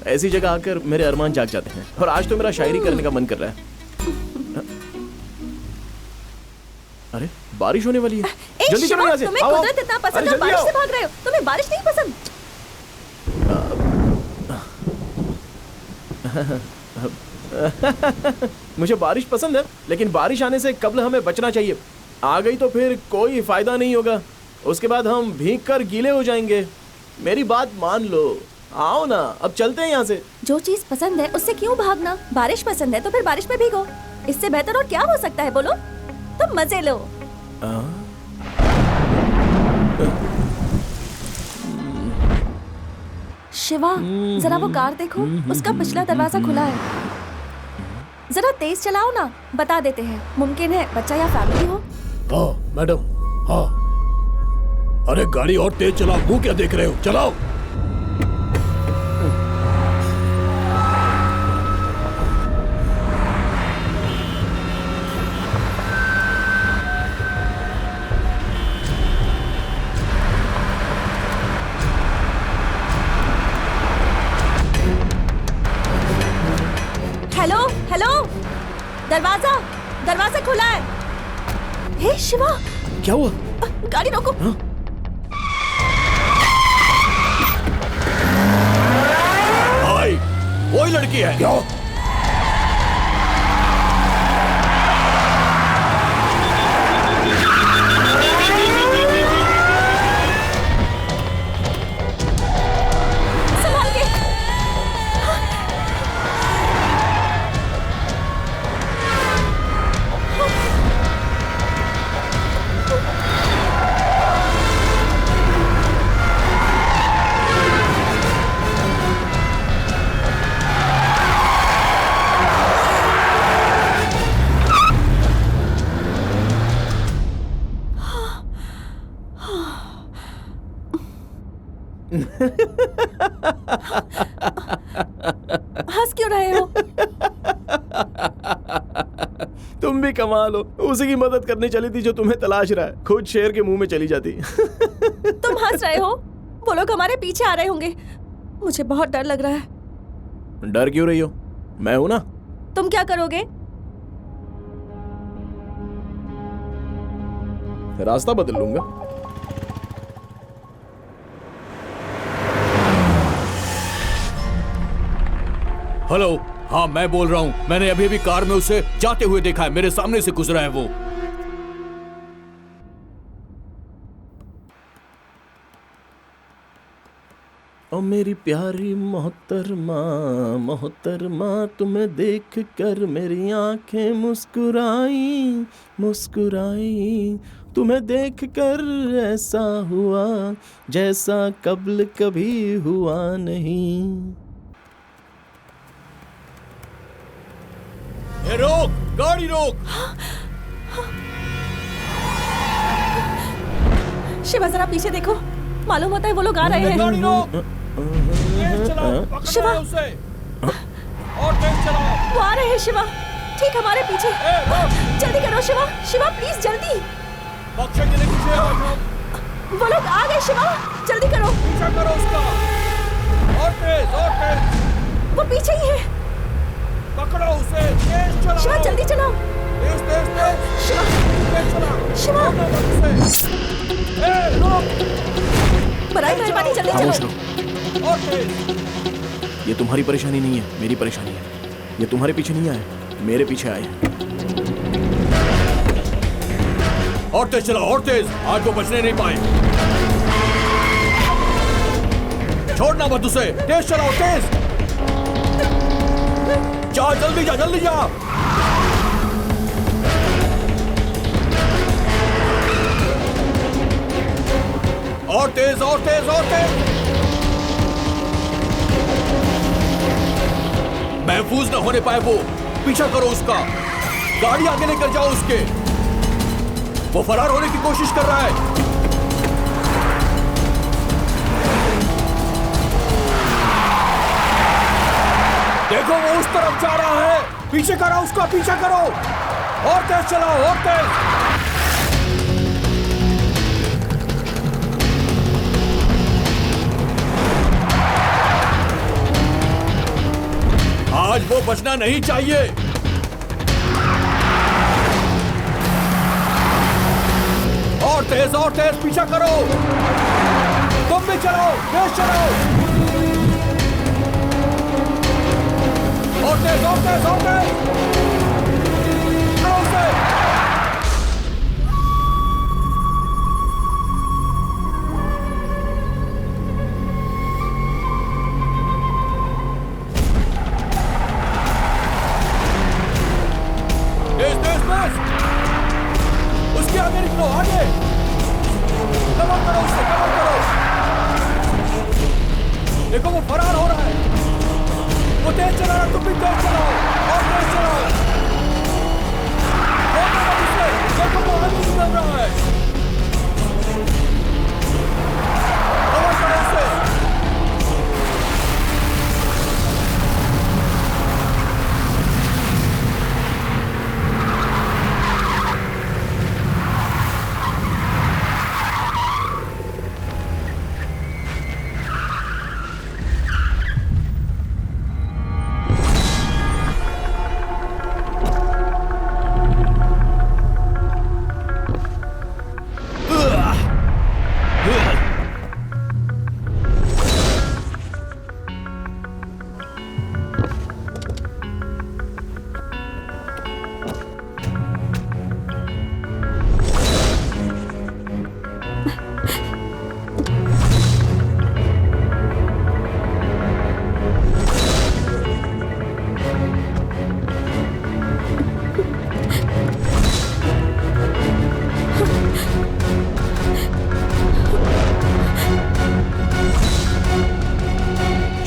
ऐसी जगह आकर मेरे अरमान जाग जाते हैं और आज तो मेरा शायरी करने का मन कर रहा है। अरे बारिश होने वाली है। जल्दी चलो यहाँ से। तुम्हें कुदरत इतना पसंद है, बारिश से भाग रहे हो। तुम्हें बारिश नहीं पसंद? मुझे बारिश पसंद है, लेकिन बारिश आने से कब्ल हमें बचना चाहिए। आ गई तो फिर कोई फायदा नहीं होगा, उसके बाद हम भीग कर गीले हो जाएंगे। मेरी बात मान लो, आओ ना अब चलते हैं यहाँ से। जो चीज पसंद है उससे क्यों भागना? बारिश पसंद है तो फिर बारिश में भीगो। इससे बेहतर और क्या हो सकता है बोलो? तुम मजे लो। शिवा जरा वो कार देखो, उसका पिछला दरवाजा खुला है। जरा तेज चलाओ ना, बता देते हैं। मुमकिन है बच्चा या फैमिली हो। हाँ मैडम हाँ। अरे गाड़ी और तेज चलाओ, मुंह क्या देख रहे हो, चलाओ। हेलो हेलो, दरवाजा खुला है। हे शिवा, क्या हुआ? गाड़ी रोको। भाई वही लड़की है क्या? संभाल के। हंस क्यों रहे हो? तुम भी कमाल हो, उसी की मदद करने चली थी जो तुम्हें तलाश रहा है, खुद शेर के मुंह में चली जाती। तुम हंस रहे हो? वो लोग हमारे पीछे आ रहे होंगे। मुझे बहुत डर लग रहा है। डर क्यों रही हो? मैं हूं ना। तुम क्या करोगे? रास्ता बदल लूंगा। हेलो, हाँ मैं बोल रहा हूँ। मैंने अभी अभी कार में उसे जाते हुए देखा है, मेरे सामने से गुजरा है वो। ओ मेरी प्यारी मोहतरमा मोहतरमा, तुम्हें देख कर मेरी आंखें मुस्कुराई मुस्कुराई। तुम्हें देख कर ऐसा हुआ जैसा कब्ल कभी हुआ नहीं। ए, रोक, गाड़ी रोक। शिवा जरा पीछे देखो, मालूम होता है वो लोग आ रहे हैं। गाड़ी रोक। तेज चलाओ, पकड़ो शिवा। उसे। और तेज चलाओ। वो आ रहे हैं शिवा, ठीक हमारे पीछे। जल्दी करो शिवा, शिवा प्लीज जल्दी। बख्शेंगे नहीं तुझे। वो लोग आ गए शिवा, जल्दी करो। पीछा करो उसका। और तेज, और तेज। वो पीछे ही है। पकड़ो उसे, तेज चलाओ। शिवा जल्दी चलाओ। तेज तेज तेज। शिवा तेज चलाओ। शिवा। बराए मेहरबानी जल्दी खामोश चलो। रहो। और तेज। ये तुम्हारी परेशानी नहीं है, मेरी परेशानी है। ये तुम्हारे पीछे नहीं आए, मेरे पीछे आए। और तेज चलाओ, और तेज। आज वो बचने नहीं पाए। छोड़ना छोड़ना मत उसे। तेज चलाओ, तेज। जा, जल्दी जा, जल्दी जा। और तेज, और तेज, और तेज। महफूज न होने पाए वो। पीछा करो उसका। गाड़ी आगे लेकर जाओ उसके। वो फरार होने की कोशिश कर रहा है। देखो वो उस तरफ जा रहा है। पीछे करो उसका, पीछा करो। और तेज चलाओ, और तेज। आज वो बचना नहीं चाहिए। और तेज पीछा करो। तुम भी चलाओ, तेज चलाओ। और तेज, और तेज, और तेज। चलो उसे। तेज, तेज, तेज। उसके आगे निकलो, आगे। कवर करो उसे, कवर करो। देखो वो फरार हो रहा है। वो तेज चला रहा, तुम भी तेज चलाओ। और तेज चलाओ। देखो वो आगे निकल रहा है। कवर करो उसे।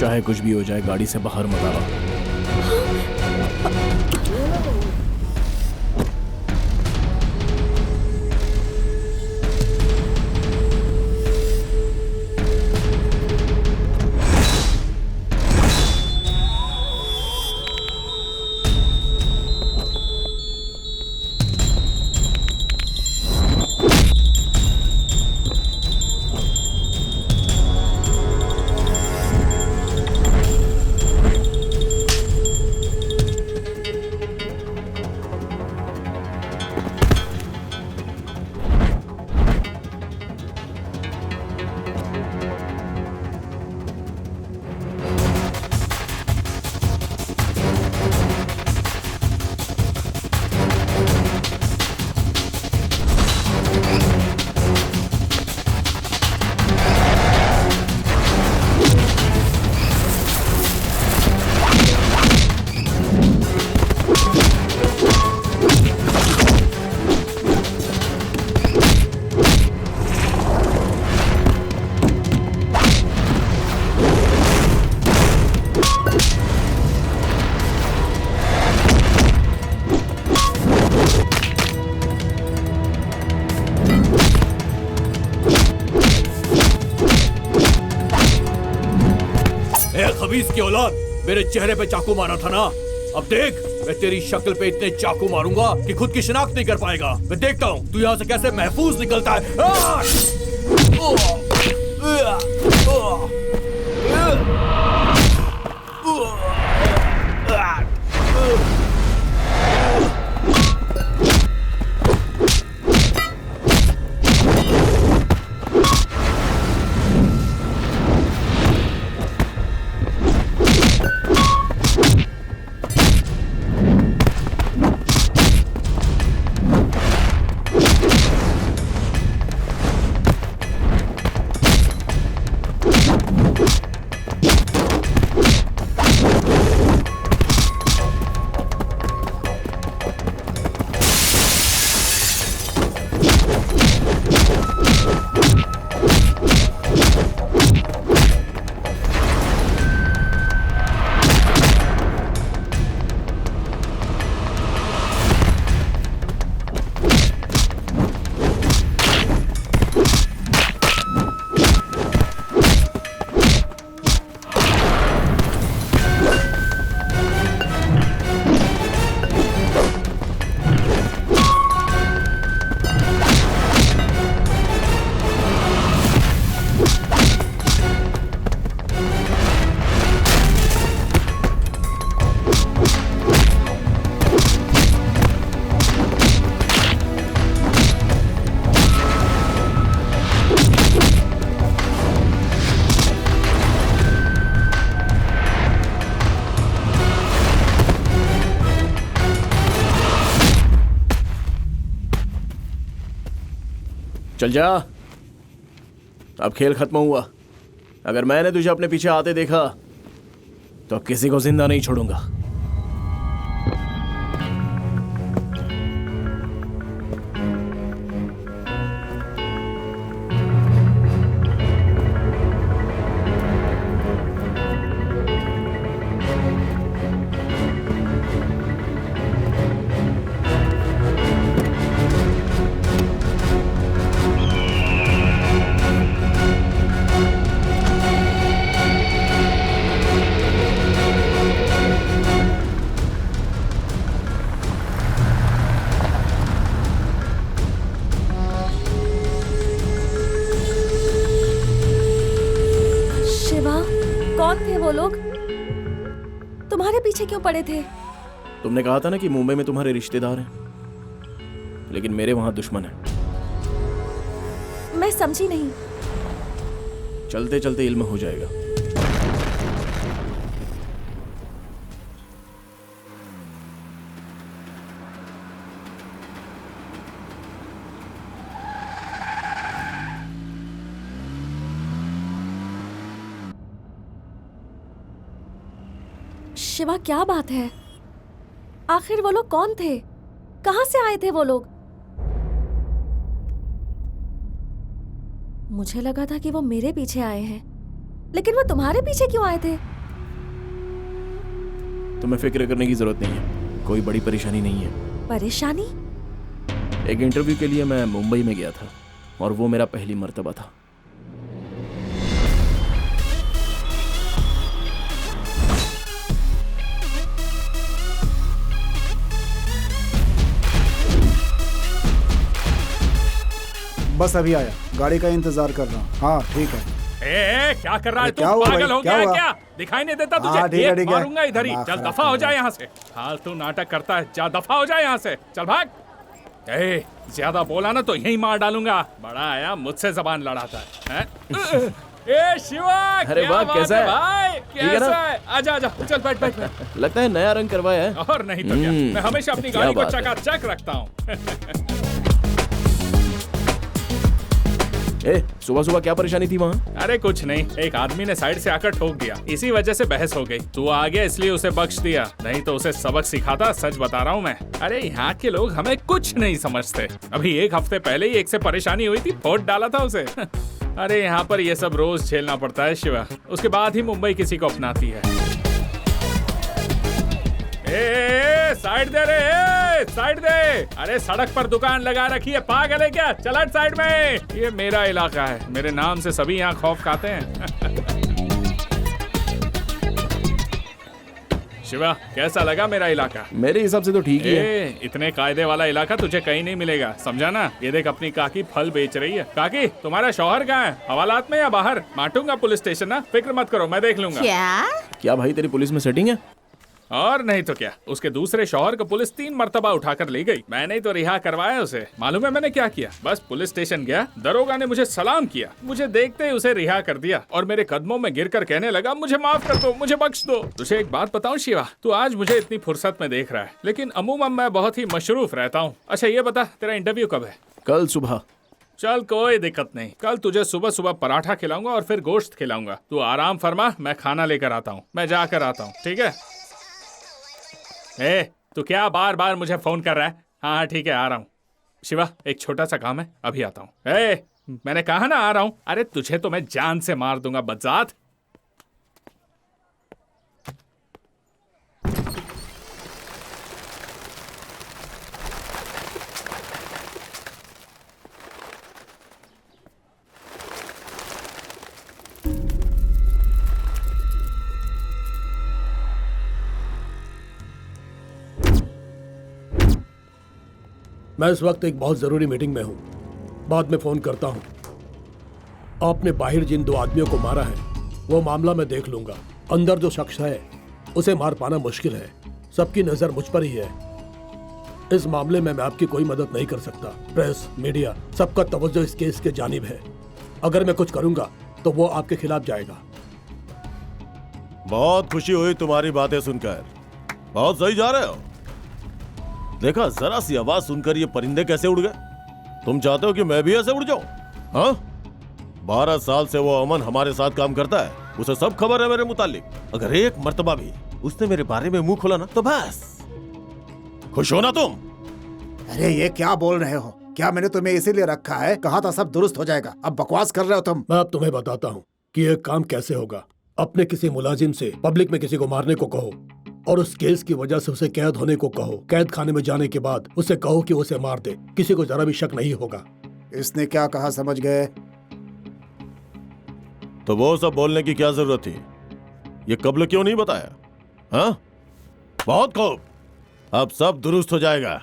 चाहे कुछ भी हो जाए, गाड़ी से बाहर मत आओ। खबीस की औलाद, मेरे चेहरे पे चाकू मारा था ना। अब देख, मैं तेरी शक्ल पे इतने चाकू मारूंगा कि खुद की शिनाख्त नहीं कर पाएगा। मैं देखता हूँ तू यहाँ से कैसे महफूज निकलता है। चल जा, अब खेल खत्म हुआ। अगर मैंने तुझे अपने पीछे आते देखा तो अब किसी को जिंदा नहीं छोड़ूंगा। कौन थे वो लोग? तुम्हारे पीछे क्यों पड़े थे? तुमने कहा था ना कि मुंबई में तुम्हारे रिश्तेदार हैं, लेकिन मेरे वहां दुश्मन है। मैं समझी नहीं। चलते चलते इल्म हो जाएगा। शिवा, क्या बात है? आखिर वो लोग कौन थे? कहां से आए थे वो लोग? मुझे लगा था कि वो मेरे पीछे आए हैं, लेकिन वो तुम्हारे पीछे क्यों आए थे? तुम्हें फिक्र करने की जरूरत नहीं है, कोई बड़ी परेशानी नहीं है। परेशानी? एक इंटरव्यू के लिए मैं मुंबई में गया था और वो मेरा पहली मर्तबा था। बस अभी आया, गाड़ी का इंतजार कर रहा हूँ। हाँ ठीक है। ए, क्या कर रहा है तू? क्या हुआ पागल भाई? हो क्या गया हुआ? क्या? दिखाई नहीं देता तुझे? हाँ, ठीक है, एक ठीक है। मारूंगा इधर ही। दिमाग चल खराब दफा हो कर जा दिया। यहाँ से। फालतू नाटक करता है, जा दफा हो जा यहाँ से। चल भाग। ए, ज्यादा बोला ना तो यही मार डालूंगा। बड़ा आया मुझसे जबान लड़ाता है, हैं? ए शिवा, अरे क्या वाह, बात कैसा है? भाई? ठीक है ना? कैसा है? आजा आजा, चल बैठ बैठ बैठ। लगता है नया रंग करवाया है। और नहीं तो क्या, मैं हमेशा अपनी क्या गाड़ी को बात है? चकाचक रखता हूँ। ए, सुबह सुबह क्या परेशानी थी वहाँ? अरे कुछ नहीं, एक आदमी ने साइड से आकर ठोक दिया, इसी वजह से बहस हो गई। तू आ गया इसलिए उसे बख्श दिया, नहीं तो उसे सबक सिखाता। सच बता रहा हूँ मैं। अरे यहाँ के लोग हमें कुछ नहीं समझते। अभी एक हफ्ते पहले ही एक से परेशानी हुई थी, फोड़ डाला था उसे। अरे यहाँ पर ये सब रोज झेलना पड़ता है शिवा, उसके बाद ही मुंबई किसी को अपनाती है। ए, साइड दे रे, साइड दे। अरे सड़क पर दुकान लगा रखी है, पागल है क्या? चल हट साइड में, ये मेरा इलाका है, मेरे नाम से सभी यहाँ खौफ खाते हैं। शिवा, कैसा लगा मेरा इलाका? मेरे हिसाब से तो ठीक ही है। इतने कायदे वाला इलाका तुझे कहीं नहीं मिलेगा, समझा ना? ये देख, अपनी काकी फल बेच रही है। काकी, तुम्हारा शौहर कहाँ है? हवालात में या बाहर? माटूंगा पुलिस स्टेशन ना, फिक्र मत करो, मैं देख लूंगा। क्या भाई, तेरी पुलिस में सेटिंग है? और नहीं तो क्या, उसके दूसरे शौहर को पुलिस 3 मर्तबा उठाकर ले गई। मैंने ही तो रिहा करवाया उसे। मालूम है मैंने क्या किया? बस पुलिस स्टेशन गया, दरोगा ने मुझे सलाम किया, मुझे देखते ही उसे रिहा कर दिया और मेरे कदमों में गिरकर कहने लगा, मुझे माफ कर दो, मुझे बख्श दो। तुझे एक बात बताऊं शिवा, तू आज मुझे इतनी फुर्सत में देख रहा है, लेकिन अमूमन मैं बहुत ही मशरूफ रहता हूँ। अच्छा ये बता, तेरा इंटरव्यू कब है? कल सुबह। चल कोई दिक्कत नहीं, कल तुझे सुबह सुबह पराठा खिलाऊंगा और फिर गोश्त खिलाऊंगा। तू आराम फरमा, मैं खाना लेकर आता हूँ, मैं जाकर आता हूँ, ठीक है? ए, तू क्या बार बार मुझे फोन कर रहा है? हाँ ठीक है, आ रहा हूँ। शिवा, एक छोटा सा काम है, अभी आता हूँ। ए, मैंने कहा ना आ रहा हूँ। अरे तुझे तो मैं जान से मार दूंगा बदजात। मैं इस वक्त एक बहुत जरूरी मीटिंग में हूँ, बाद में फोन करता हूँ। आपने बाहर जिन 2 आदमियों को मारा है वो मामला मैं देख लूंगा। अंदर जो शख्स है उसे मार पाना मुश्किल है, सबकी नजर मुझ पर ही है। इस मामले में मैं आपकी कोई मदद नहीं कर सकता। प्रेस, मीडिया, सबका तवज्जो इस केस के जानिब है। अगर मैं कुछ करूंगा तो वो आपके खिलाफ जाएगा। बहुत खुशी हुई तुम्हारी बातें सुनकर, बहुत सही जा रहे हो। देखा, जरा सी आवाज सुनकर ये परिंदे कैसे उड़ गए। तुम चाहते हो कि मैं भी ऐसे उड़ जाऊं? हाँ, 12 साल से वो अमन हमारे साथ काम करता है, उसे सब खबर है मेरे मुतालिक। अगर एक मर्तबा भी उसने मेरे बारे में मुंह खोला ना तो बस। खुश हो ना तुम? अरे ये क्या बोल रहे हो? क्या मैंने तुम्हें इसीलिए रखा है? कहा था सब दुरुस्त हो जाएगा, अब बकवास कर रहे हो तुम। मैं अब तुम्हें बताता हूँ कि ये काम कैसे होगा। अपने किसी मुलाजिम से पब्लिक में किसी को मारने को कहो और उस केस की वजह से उसे कैद होने को कहो। कैद खाने में जाने के बाद उसे कहो कि उसे मार दे, किसी को जरा भी शक नहीं होगा। इसने क्या कहा समझ गए? तो वो सब बोलने की क्या जरूरत थी? ये कब्ल क्यों नहीं बताया? हाँ, बहुत खूब, अब सब दुरुस्त हो जाएगा।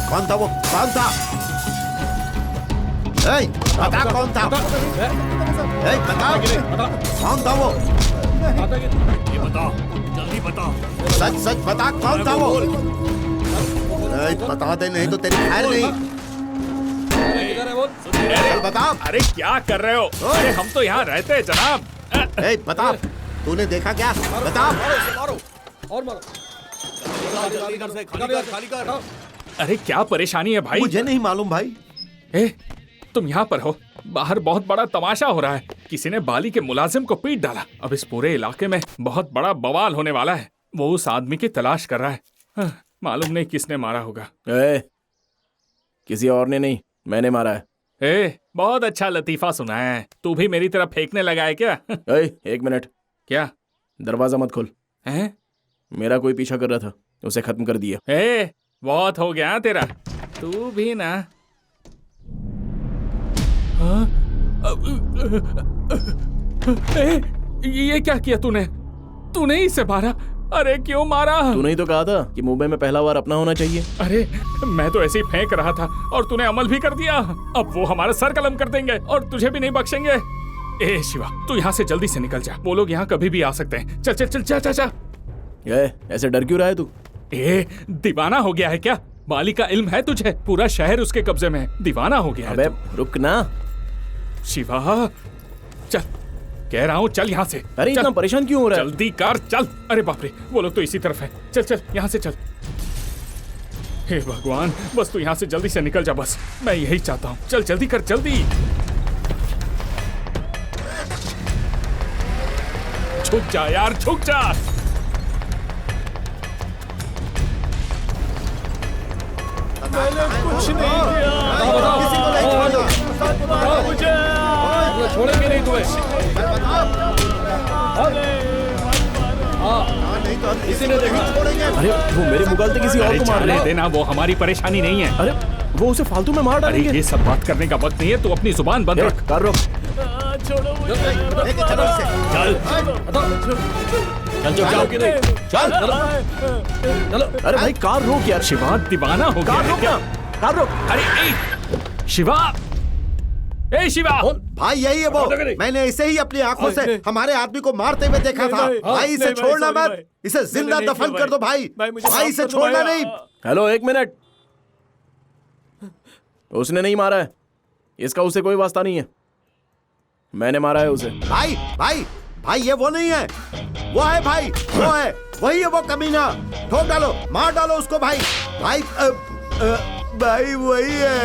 कौन था वो? कौन था? बता कौन था? बता कौन था वो? ये बता, जल्दी बता। सच सच बता कौन था वो? बता दे, नहीं तो तेरी खैर नहीं। चल बता। अरे क्या कर रहे हो? अरे हम तो यहाँ रहते हैं जनाब। बता, तूने देखा क्या? बता। और मारो। खाली कर। अरे क्या परेशानी है भाई? मुझे नहीं मालूम भाई। तुम यहाँ पर हो, बाहर बहुत बड़ा तमाशा हो रहा है। किसी ने बाली के मुलाजिम को पीट डाला। अब इस पूरे इलाके में बहुत बड़ा बवाल होने वाला है। वो उस आदमी की तलाश कर रहा है। मालूम नहीं किसने मारा होगा। किसी और ने नहीं, मैंने मारा है। बहुत अच्छा लतीफा सुना है। तू भी मेरी तरफ फेंकने लगा है क्या? एक मिनट। क्या? दरवाजा मत खोल। मेरा कोई पीछा कर रहा था, उसे खत्म कर दिया। बहुत हो गया तेरा। तू भी ना। ये क्या किया तूने? तूने इसे मारा? अरे क्यों मारा? तूने ही तो कहा था कि मुंबई में पहला वार अपना होना चाहिए। अरे मैं तो ऐसे ही फेंक रहा था और तूने अमल भी कर दिया। अब वो हमारा सर कलम कर देंगे और तुझे भी नहीं बख्शेंगे। शिवा, तू यहाँ से जल्दी से निकल जा। वो लोग यहाँ कभी भी आ सकते हैं। चल चल चल जा जा जा। ऐसे डर क्यों रहा है तू? दीवाना हो गया है क्या? बाली का इल्म है तुझे? पूरा शहर उसके कब्जे में है। दीवाना हो गया है। रुक ना शिवा। चल कह रहा हूँ चल यहाँ से। अरे चल। इतना परेशान क्यों हो रहा है? जल्दी कर चल। अरे बाप रे, वो लोग तो इसी तरफ है। चल चल यहाँ से चल। हे भगवान, बस तू यहाँ से जल्दी से निकल जा, बस मैं यही चाहता हूँ। चल जल्दी कर, जल्दी। झुक जा यार, झुक जा। कुछ नहीं किया। मुझे छोड़ेंगे नहीं तुम्हें। किसी ने देखा? अरे वो मेरे मुगालते किसी और को मार रहा है। देना, वो हमारी परेशानी नहीं है। अरे वो उसे फालतू में मार अरे डालेंगे। ये सब बात करने का वक्त नहीं है, तू अपनी जुबान बंद रख। कार रोक। छोड़ो मुझे। चल जाओ कि नहीं? चल चलो। अरे भाई कार रोक यार। शिवा दीवाना हो गया है क्या? कार रोक। अरे ए, शिवा, ए शिवा। भाई यही है वो। मैंने इसे ही अपनी आंखों से हमारे आदमी को मारते हुए देखा था। भाई इसे छोड़ना मत, इसे जिंदा दफन कर दो भाई। भाई इसे छोड़ना नहीं। हेलो, एक मिनट। उसने नहीं मारा है, इसका उसे कोई वास्ता नहीं है। मैंने मारा है उसे। भाई भाई भाई ये वो नहीं है, वो है भाई, वो है, वही है वो कमीना। ठोक डालो, मार डालो उसको भाई। भाई भाई वही है।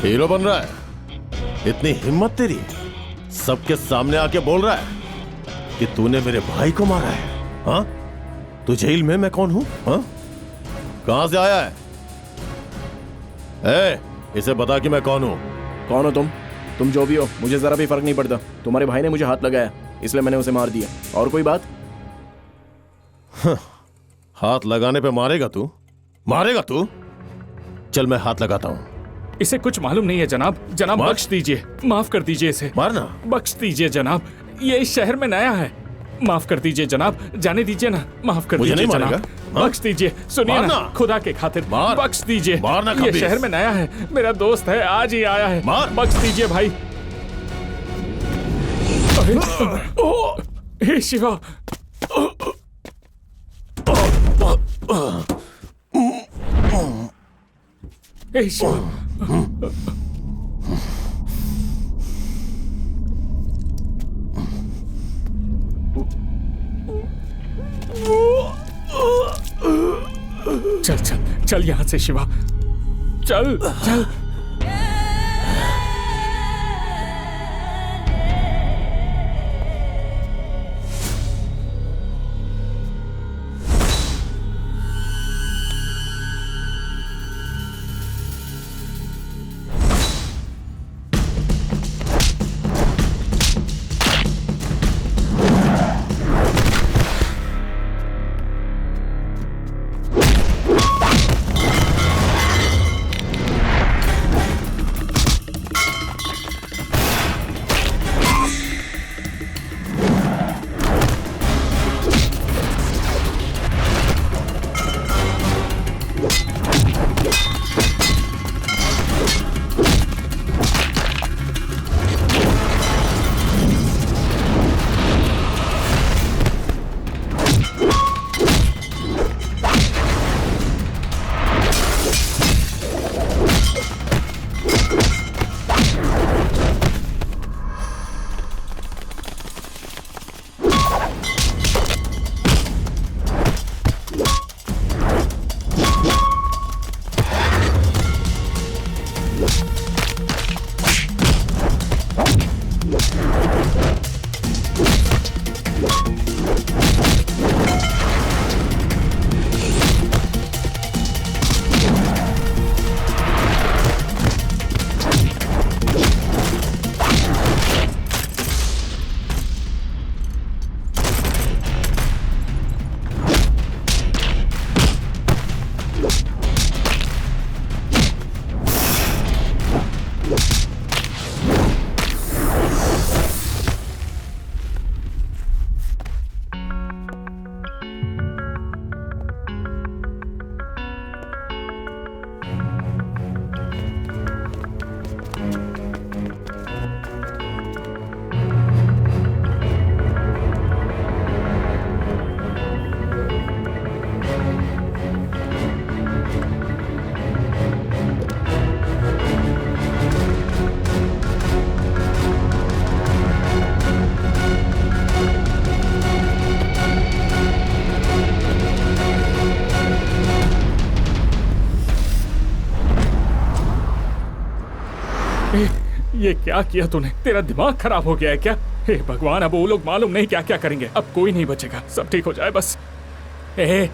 हीरो बन रहा है? इतनी हिम्मत तेरी, सबके सामने आके बोल रहा है कि तूने मेरे भाई को मारा है? हाँ, तू जेल में, मैं कौन हूं? हाँ, कहां से आया है? इसे बता कि मैं कौन हूं। कौन हो तुम जो भी हो, मुझे जरा भी फर्क नहीं पड़ता। तुम्हारे भाई ने मुझे हाथ लगाया, इसलिए मैंने उसे मार दिया। और कोई बात? हाथ लगाने पे मारेगा तू? मारेगा तू? चल मैं हाथ लगाता हूं। इसे कुछ मालूम नहीं है जनाब। जनाब बख्श दीजिए, माफ कर दीजिए इसे। मारना? बख्श दीजिए जनाब, ये इस शहर में नया है। माफ कर दीजिए जनाब, जाने दीजिए ना। माफ कर मुझे दीजिए नहीं जनाब, मारेगा? बख्श दीजिए। सुनिए ना, मारना। खुदा के खातिर बख्श दीजिए। मारना ये कभी। शहर में नया है, मेरा दोस्त है, आज ही आया है। मार। बख्श दीजिए भाई। हे शिवा। हे शिवा। चल चल चल यहाँ से शिवा, चल चल। ये क्या किया तूने? तेरा दिमाग खराब हो गया है क्या? हे भगवान, अब वो लोग मालूम नहीं क्या क्या करेंगे। अब कोई नहीं बचेगा, सब ठीक हो जाए बस।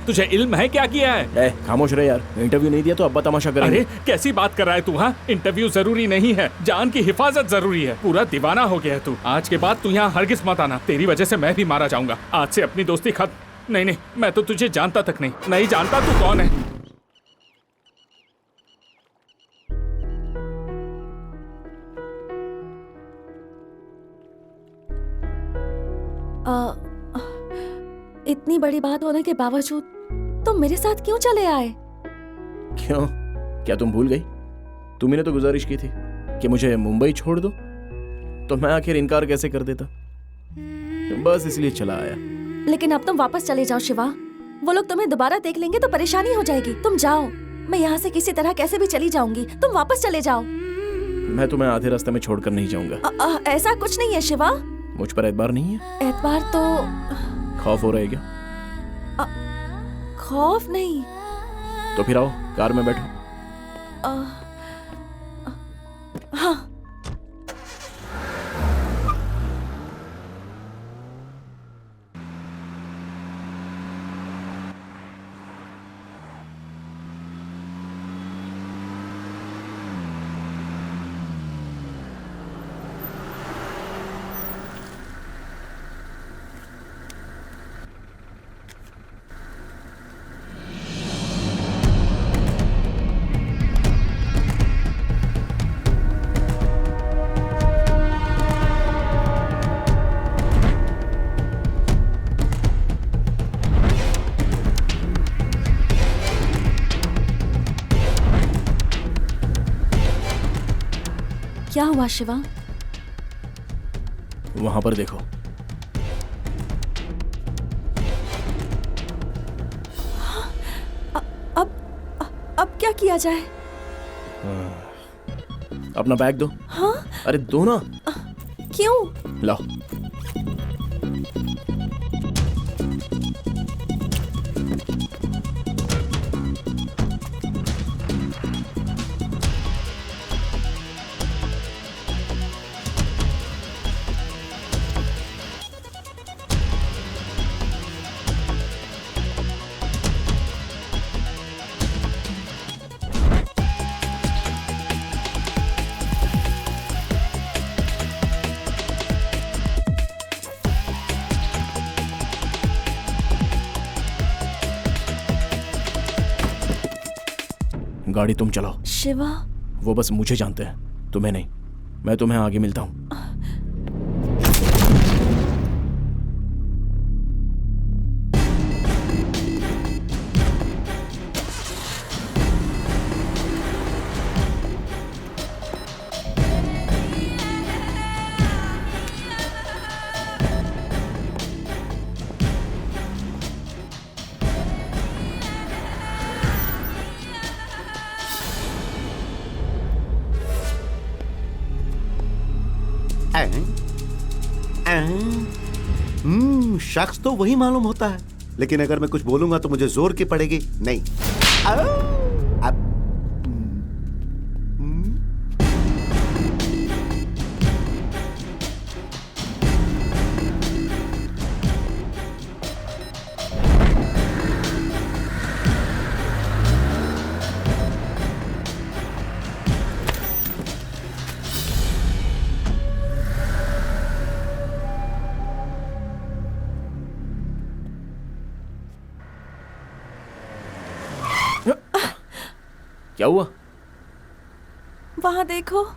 तुझे इल्म है क्या किया है? खामोश रहे यार, इंटरव्यू नहीं दिया तो अब्बा तमाशा करेंगे। अरे कैसी बात कर रहा है तू? हाँ, इंटरव्यू जरूरी नहीं है, जान की हिफाजत जरूरी है। पूरा दीवाना हो गया है तू। आज के बाद तू यहाँ हरगिज मत आना, तेरी वजह से मैं भी मारा जाऊंगा। आज से अपनी दोस्ती खत्म। नहीं नहीं, मैं तो तुझे जानता तक नहीं जानता तू कौन है। इतनी बड़ी बात होने के बावजूद तुम मेरे साथ क्यों चले आए? क्यों? क्या तुम भूल गई? तुम्ही ने तो गुजारिश की थी कि मुझे मुंबई छोड़ दो, तो मैं आखिर इनकार कैसे कर देता? बस इसलिए चला आया। लेकिन अब तुम वापस चले जाओ शिवा, वो लोग तुम्हें दोबारा देख लेंगे तो परेशानी हो जाएगी। तुम जाओ, मैं यहाँ से किसी तरह कैसे भी चली जाऊंगी। तुम वापस चले जाओ। मैं तुम्हें आधे रास्ते में छोड़कर नहीं जाऊंगा। ऐसा कुछ नहीं है शिवा। मुझ पर एतबार नहीं है? एतबार तो खौफ हो रहा है क्या? खौफ नहीं। तो फिर आओ, कार में बैठो। हाँ। क्या हुआ शिवा? वहां पर देखो। अब क्या किया जाए? अपना बैग दो। हाँ? अरे दो ना। क्यों? लाओ। गाड़ी तुम चलाओ। शिवा, वो बस मुझे जानते हैं, तुम्हें नहीं। मैं तुम्हें आगे मिलता हूं। शख्स तो वही मालूम होता है, लेकिन अगर मैं कुछ बोलूंगा तो मुझे जोर की पड़ेगी। नहीं। क्या हुआ? वहां देखो।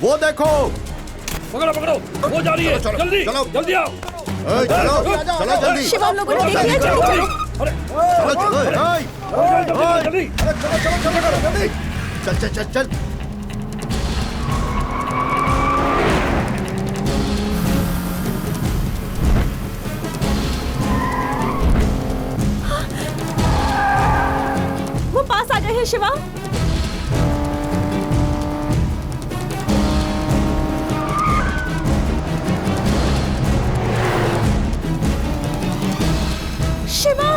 वो देखो। पकड़ो पकड़ो, वो जा रही है। चलो, जल्दी चलो। जल्दी आओ। चलो चलो जल्दी। शिवा, लोगों ने देख लिया, जल्दी करो। चलो चलो जल्दी चल चल चल चल। वो पास आ गए हैं शिवा। शिवा,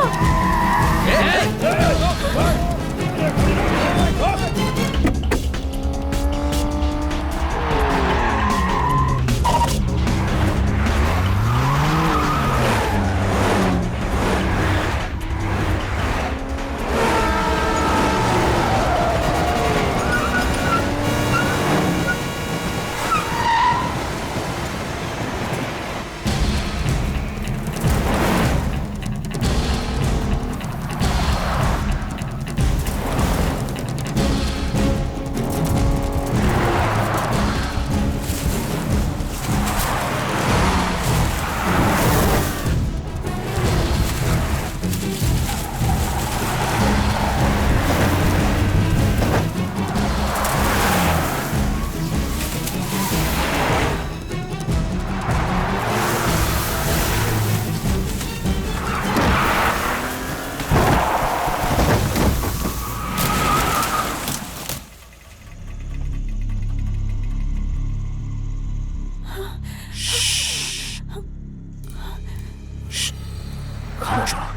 खामोश रहो।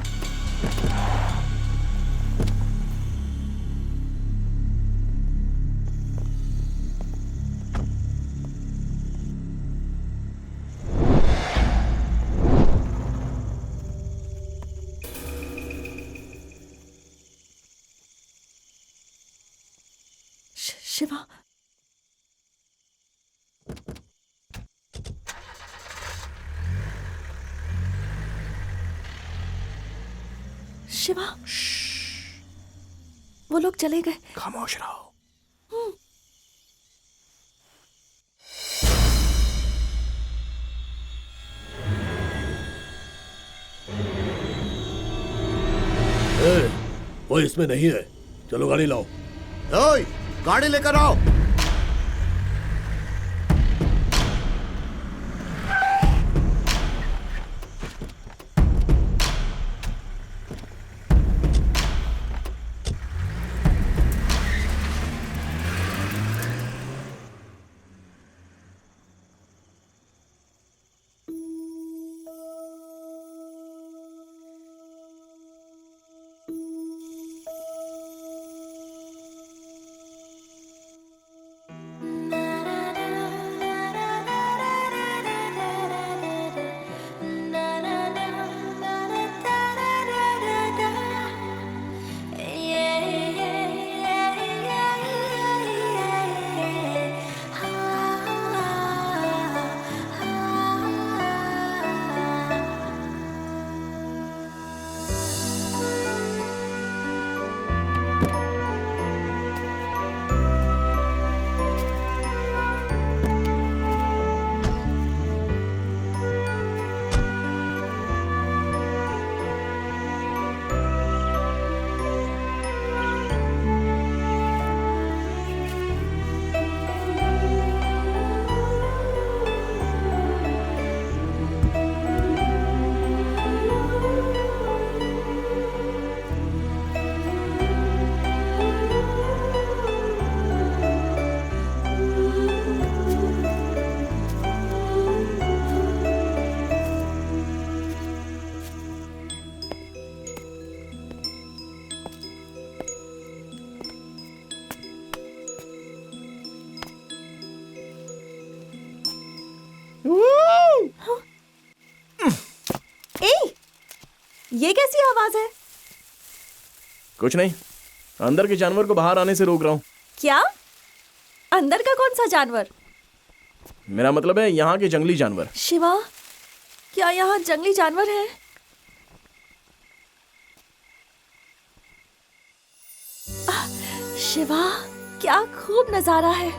शिवा, शिवा, वो लोग चले गए। खामोश रहो। वो इसमें नहीं है। चलो गाड़ी लाओ। ओए, गाड़ी लेकर आओ। ये कैसी आवाज है? कुछ नहीं, अंदर के जानवर को बाहर आने से रोक रहा हूँ। क्या? अंदर का कौन सा जानवर? मेरा मतलब है यहाँ के जंगली जानवर। शिवा, क्या यहाँ जंगली जानवर है? शिवा, क्या खूब नजारा है।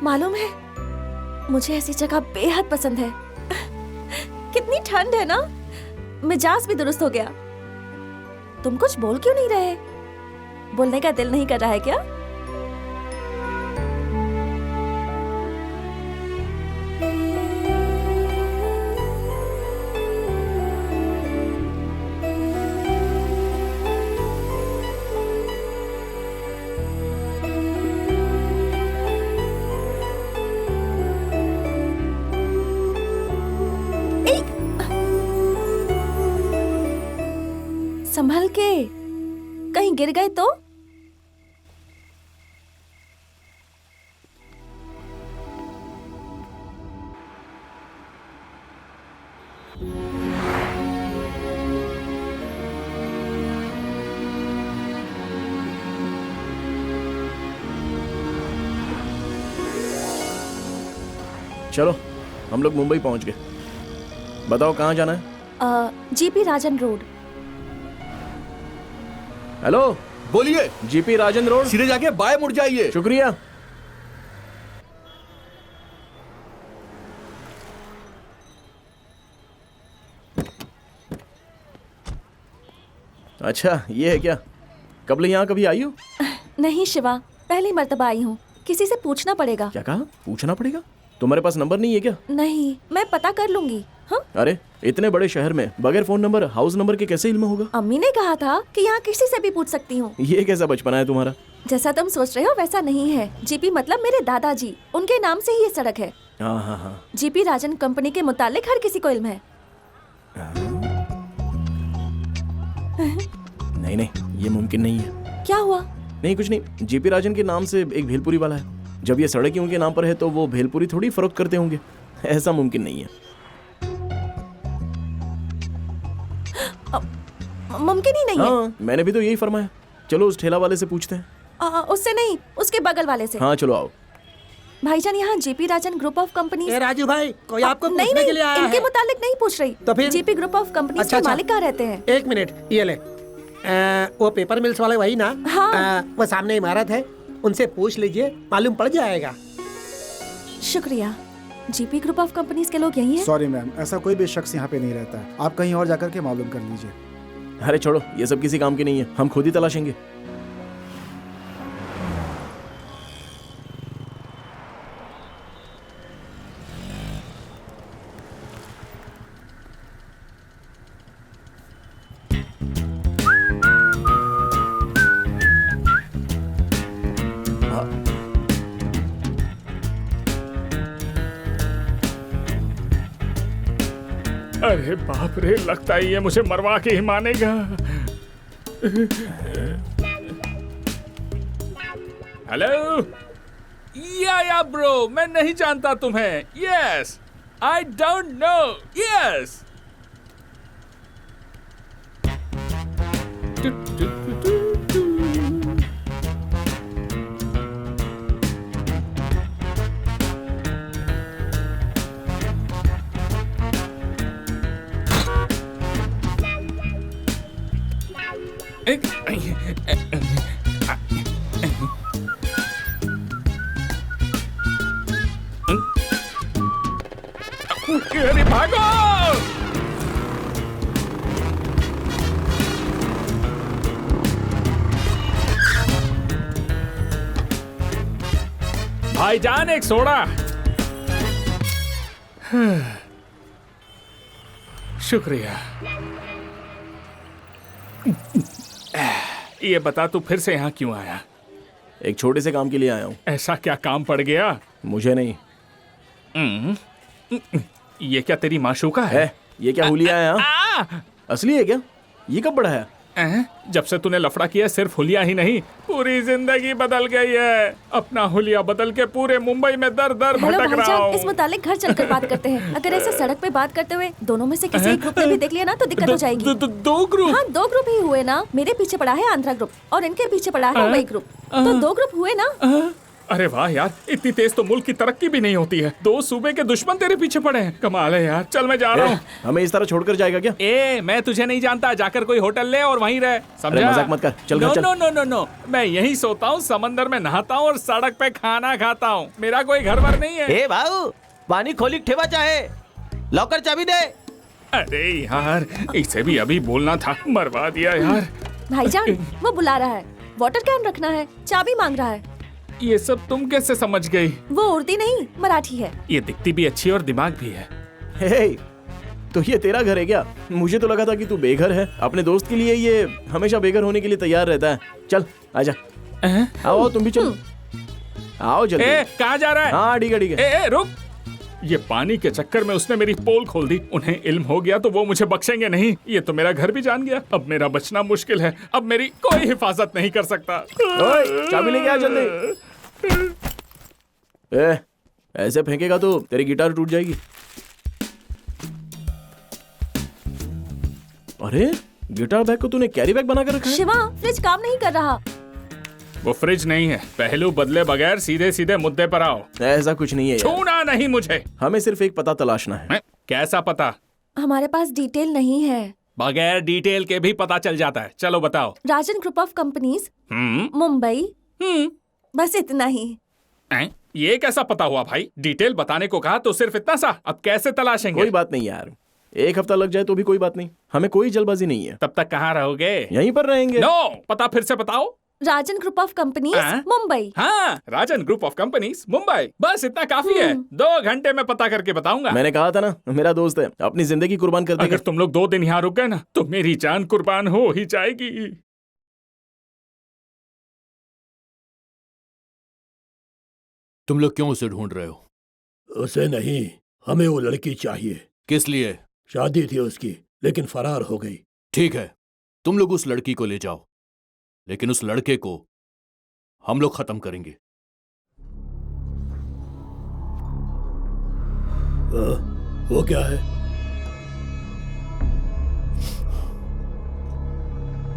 मालूम है, मुझे ऐसी जगह बेहद पसंद है। कितनी ठंड है ना, मिजाज भी दुरुस्त हो गया। तुम कुछ बोल क्यों नहीं रहे? बोलने का दिल नहीं कर रहा है क्या? संभल के, कहीं गिर गए तो? चलो, हम लोग मुंबई पहुंच गए। बताओ कहाँ जाना है? जीपी राजन रोड। हेलो, बोलिए। जीपी राजन रोड। सीधे जाके बाएं मुड़ जाइए। शुक्रिया। अच्छा, ये है क्या? कब यहाँ कभी आई हो? नहीं शिवा, पहली मर्तबा आई हूँ। किसी से पूछना पड़ेगा। क्या कहा? पूछना पड़ेगा? तुम्हारे पास नंबर नहीं है क्या? नहीं, मैं पता कर लूंगी। हाँ? अरे इतने बड़े शहर में बगैर फोन नंबर, हाउस नंबर के कैसे इल्म होगा? अम्मी ने कहा था कि यहाँ किसी से भी पूछ सकती हूँ। ये कैसा बचपना है तुम्हारा? जैसा तुम सोच रहे हो वैसा नहीं है। जीपी मतलब मेरे दादाजी, उनके नाम से ही ये सड़क है। हाँ हाँ हाँ। जीपी राजन कंपनी के मुतालिक हर किसी को इल्म है। नहीं नहीं, ये मुमकिन नहीं है। क्या हुआ? नहीं कुछ नहीं। जीपी राजन के नाम से एक भेलपुरी वाला है। जब ये सड़क ही उनके नाम पर है तो वो भेलपुरी थोड़ी फरोख्त करते होंगे। ऐसा मुमकिन नहीं है। मुमकिन ही नहीं है। हाँ, मैंने भी तो यही फरमाया। चलो उस ठेला वाले से पूछते हैं। उससे नहीं, उसके बगल वाले से। हाँ चलो आओ। भाईजान, यहाँ GP Rajan group of company. Raju भाई, कोई आपको नहीं पूछने नहीं, के लिए आया इनके है। मुतालिक नहीं पूछ रही। तो फिर? जीपी ग्रुप ऑफ कंपनी अच्छा, के मालिक कहाँ रहते हैं? एक मिनट, ये ले। वो पेपर मिल्स वाले वही ना? हाँ। वो सामने इमारत है, उनसे पूछ लीजिए, मालूम पड़ जाएगा। शुक्रिया। जीपी ग्रुप ऑफ कंपनीज के लोग यही हैं? सॉरी मैम, ऐसा कोई भी शख्स यहाँ पे नहीं रहता है। आप कहीं और जाकर के मालूम कर लीजिए। अरे छोड़ो, ये सब किसी काम की नहीं है। हम खुद ही तलाशेंगे। अरे बाप रे, लगता है ये मुझे मरवा के ही मानेगा। हेलो या ब्रो, मैं नहीं जानता तुम्हें। Yes, I don't know. Yes. अरे भागो! भाईजान, एक सोडा। शुक्रिया। ये बता, तू फिर से यहाँ क्यों आया? एक छोटे से काम के लिए आया हूँ। ऐसा क्या काम पड़ गया? मुझे नहीं। ये क्या तेरी माशूका है? ये क्या हुलिया है? हाँ? असली है क्या? ये कब बढ़ाया? जब से तूने लफड़ा किया, सिर्फ हुलिया ही नहीं, पूरी जिंदगी बदल गई है। अपना हुलिया बदल के पूरे मुंबई में दर दर भटक रहा हूँ। इस मुतालिक घर चलकर बात करते हैं। अगर ऐसे सड़क पे बात करते हुए दोनों में से किसी एक ग्रुप ने भी देख लिया ना तो दिक्कत हो जाएगी। दो ग्रुप? हाँ, 2 ग्रुप ही हुए ना। मेरे पीछे पड़ा है आंध्रा ग्रुप और इनके पीछे पड़ा है मुंबई ग्रुप। तो 2 ग्रुप हुए ना। अरे वाह यार, इतनी तेज तो मुल्क की तरक्की भी नहीं होती है। 2 सूबे के दुश्मन तेरे पीछे पड़े हैं। कमाल है यार। चल मैं जा रहा हूँ। हमें इस तरह छोड़कर जाएगा क्या? मैं तुझे नहीं जानता। जाकर कोई होटल ले और वहीं रह, समझा? मजाक मत कर, चल घर चल। नो, मैं यहीं सोता हूँ, समंदर में नहाता हूँ और सड़क पे खाना खाता हूँ। मेरा कोई घर वर नहीं है। ए भाऊ, पानी खोली ठेवा चाहे, लॉकर चाबी दे। अरे यार, इसे भी अभी बोलना था, मरवा दिया यार। भाईजान, वो बुला रहा है। वाटर कैन रखना है, चाबी मांग रहा है। ये सब तुम कैसे समझ गई? वो उर्दी नहीं, मराठी है। ये दिखती भी अच्छी और दिमाग भी है। हे, तो ये तेरा घर है क्या? मुझे तो लगा था कि तू बेघर है। अपने दोस्त के लिए ये हमेशा बेघर होने के लिए तैयार रहता है। चल आजा। आओ तुम भी चलो। आओ जल्दी। कहाँ जा रहा है? हाँ ठीक है। रुक। ये पानी के चक्कर में उसने मेरी पोल खोल दी। उन्हें इल्म हो गया तो वो मुझे बख्शेंगे नहीं। ये तो मेरा घर भी जान गया। अब मेरा बचना मुश्किल है। अब मेरी कोई हिफाजत नहीं कर सकता। ओए, चाबी लेके आ जल्दी। ऐसे फेंकेगा तो तेरी गिटार टूट जाएगी। अरे गिटार बैग को तूने कैरी बैग बनाकर रखा है? शिवा, फ्रिज काम नहीं कर रहा। वो फ्रिज नहीं है। पहलू बदले बगैर सीधे सीधे मुद्दे पर आओ। ऐसा कुछ नहीं है। छूना नहीं मुझे। हमें सिर्फ एक पता तलाशना है। कैसा पता? हमारे पास डिटेल नहीं है। बगैर डिटेल के भी पता चल जाता है। चलो बताओ। राजन ग्रुप ऑफ कंपनीज, मुंबई। बस इतना ही। ये कैसा पता हुआ भाई? डिटेल बताने को कहा तो सिर्फ इतना सा। अब कैसे तलाशेंगे? कोई बात नहीं यार, 1 हफ्ता लग जाए तो भी कोई बात नहीं। हमें कोई जल्दबाजी नहीं है। तब तक कहाँ रहोगे? यहीं पर रहेंगे। नो, पता फिर से बताओ। राजन ग्रुप ऑफ कंपनीज, मुंबई। हाँ, राजन ग्रुप ऑफ कंपनीज, मुंबई। बस इतना काफी है। 2 घंटे में पता करके बताऊंगा। मैंने कहा था ना, मेरा दोस्त है, अपनी जिंदगी कुर्बान कर देगा। अगर तुम लोग 2 दिन यहाँ रुक गए ना तो मेरी जान कुर्बान हो ही जाएगी। तुम लोग क्यों उसे ढूंढ रहे हो? उसे नहीं, हमें वो लड़की चाहिए। किस लिए? शादी थी उसकी, लेकिन फरार हो गई। ठीक है, तुम लोग उस लड़की को ले जाओ, लेकिन उस लड़के को हम लोग खत्म करेंगे। वो क्या है?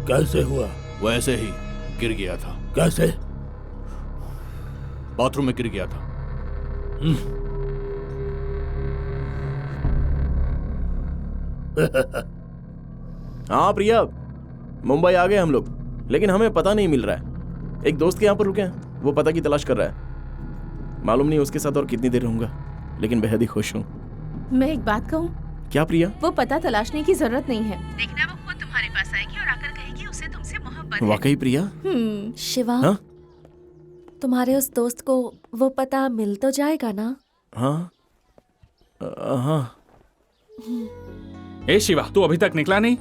कैसे हुआ? वो ऐसे ही गिर गया था। कैसे? बाथरूम में गिर गया था। हाँ प्रिया, मुंबई आ गए हम लोग, लेकिन हमें पता नहीं मिल रहा है। एक दोस्त के यहाँ पर रुके हैं, वो पता की तलाश कर रहा है। मालूम नहीं उसके साथ और कितनी देर रहूंगा, लेकिन बेहद ही खुश हूँ। मैं एक बात कहूँ? क्या प्रिया? वो पता तलाशने की जरूरत नहीं है। देखना वो खुद तुम्हारे पास आएगी और आकर कहेगी उसे तुमसे मोहब्बत है। वाकई प्रिया? शिवा, हाँ? तुम्हारे उस दोस्त को वो पता मिल तो जाएगा ना? हाँ हाँ। ए शिवा, तू अभी तक निकला नहीं?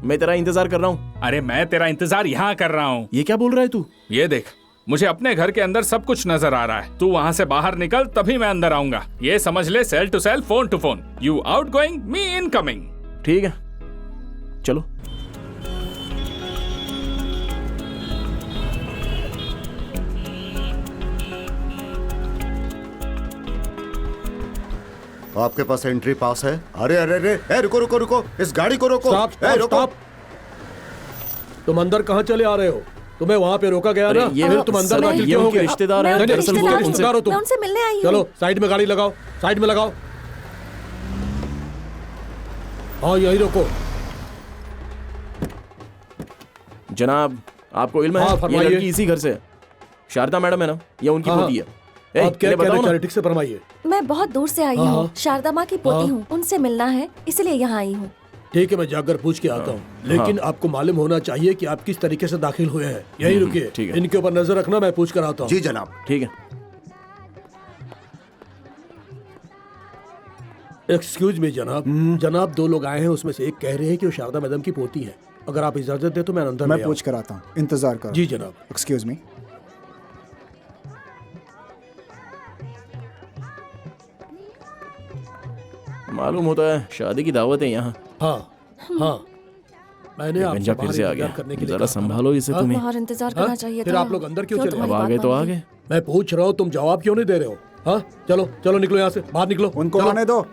मैं तेरा इंतजार कर रहा हूँ। अरे मैं तेरा इंतजार यहाँ कर रहा हूँ। ये क्या बोल रहा है तू? ये देख, मुझे अपने घर के अंदर सब कुछ नजर आ रहा है। तू वहाँ से बाहर निकल तभी मैं अंदर आऊंगा। ये समझ ले, cell to cell, phone to phone. You outgoing, me incoming. ठीक है, चलो। आपके पास एंट्री पास है? अरे अरे अरे, ए, रुको रुको रुको, इस गाड़ी को रोको। स्टॉप। तुम अंदर कहाँ चले आ रहे हो? तुम्हें वहाँ पे रोका गया ना? ये फिर तुम अंदर दाखिल क्यों हो गए? रिश्तेदार हैं। रिश्तेदार हो तुम? मैं उनसे मिलने आई हूँ। चलो साइड में गाड़ी लगाओ, साइड में लगाओ। हाँ यही रोको। जनाब, आपको इल्म है? ये लड़की इसी घर से है। शारदा मैडम है ना, ये उनकी पोती है। आप क्या कह रहे हैं? ठीक से फरमाइए। मैं बहुत दूर से आई हूँ, शारदा माँ की पोती हूँ, उनसे मिलना है, इसलिए यहाँ आई हूँ। ठीक है, मैं जाकर पूछ के आता हूँ, लेकिन आपको मालूम होना चाहिए कि आप किस तरीके से दाखिल हुए हैं। यही रुकिए, इनके ऊपर नजर रखना, मैं पूछ कर आता हूँ। जी जनाब। ठीक है। एक्सक्यूज मी जनाब। जनाब, 2 लोग आए हैं, उसमें से एक कह रहे हैं कि वो शारदा मैडम की पोती है। अगर आप इजाजत दे तो मैं अंदर मैं पूछ कर आता हूँ, इंतजार करो। जी जनाब। Excuse me. मालूम होता है शादी की दावत है यहाँ। हाँ हाँ, मैंने आपसे फिर से आ गया। जरा संभालो इसे तुम्हें। बाहर इंतजार करना चाहिए था। फिर आप लोग अंदर क्यों चले? अब आ गए तो आ गए। मैं पूछ रहा हूँ, तुम जवाब क्यों नहीं दे रहे हो? हाँ चलो चलो, निकलो यहाँ से, बाहर निकलो। उनको आने दो।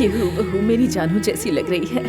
ये हूबहू मेरी जानू जैसी लग रही है।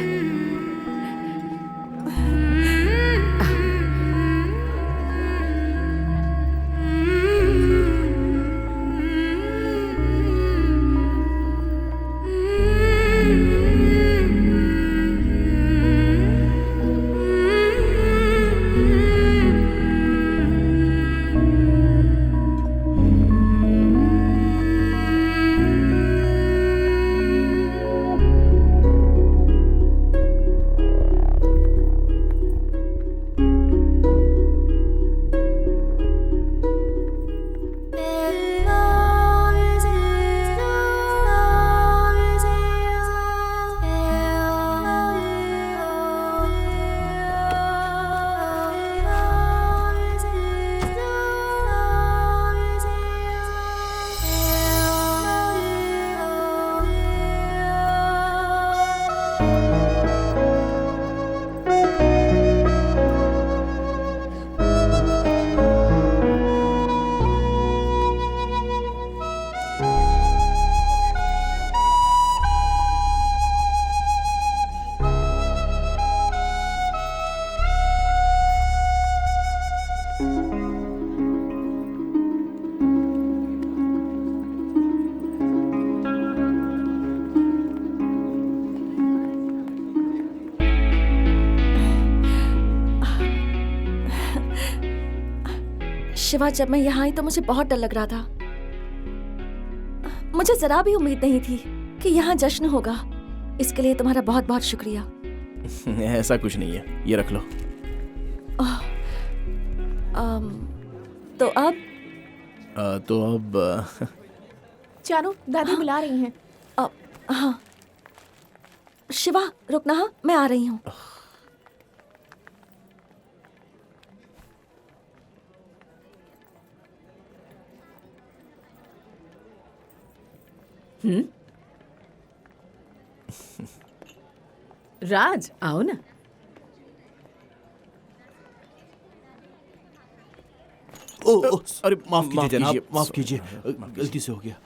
शिवा, जब मैं यहाँ आई तो मुझे बहुत डर लग रहा था। मुझे जरा भी उम्मीद नहीं थी कि यहाँ जश्न होगा। इसके लिए तुम्हारा बहुत बहुत शुक्रिया। ऐसा कुछ नहीं है, ये रख लो। तो अब जानू, दादी बुला रही हैं। हाँ शिवा, रुकना। हाँ, मैं आ रही हूँ। राज, आओ ना। ओ, अरे माफ कीजिए जनाब, माफ कीजिए, गलती से हो गया।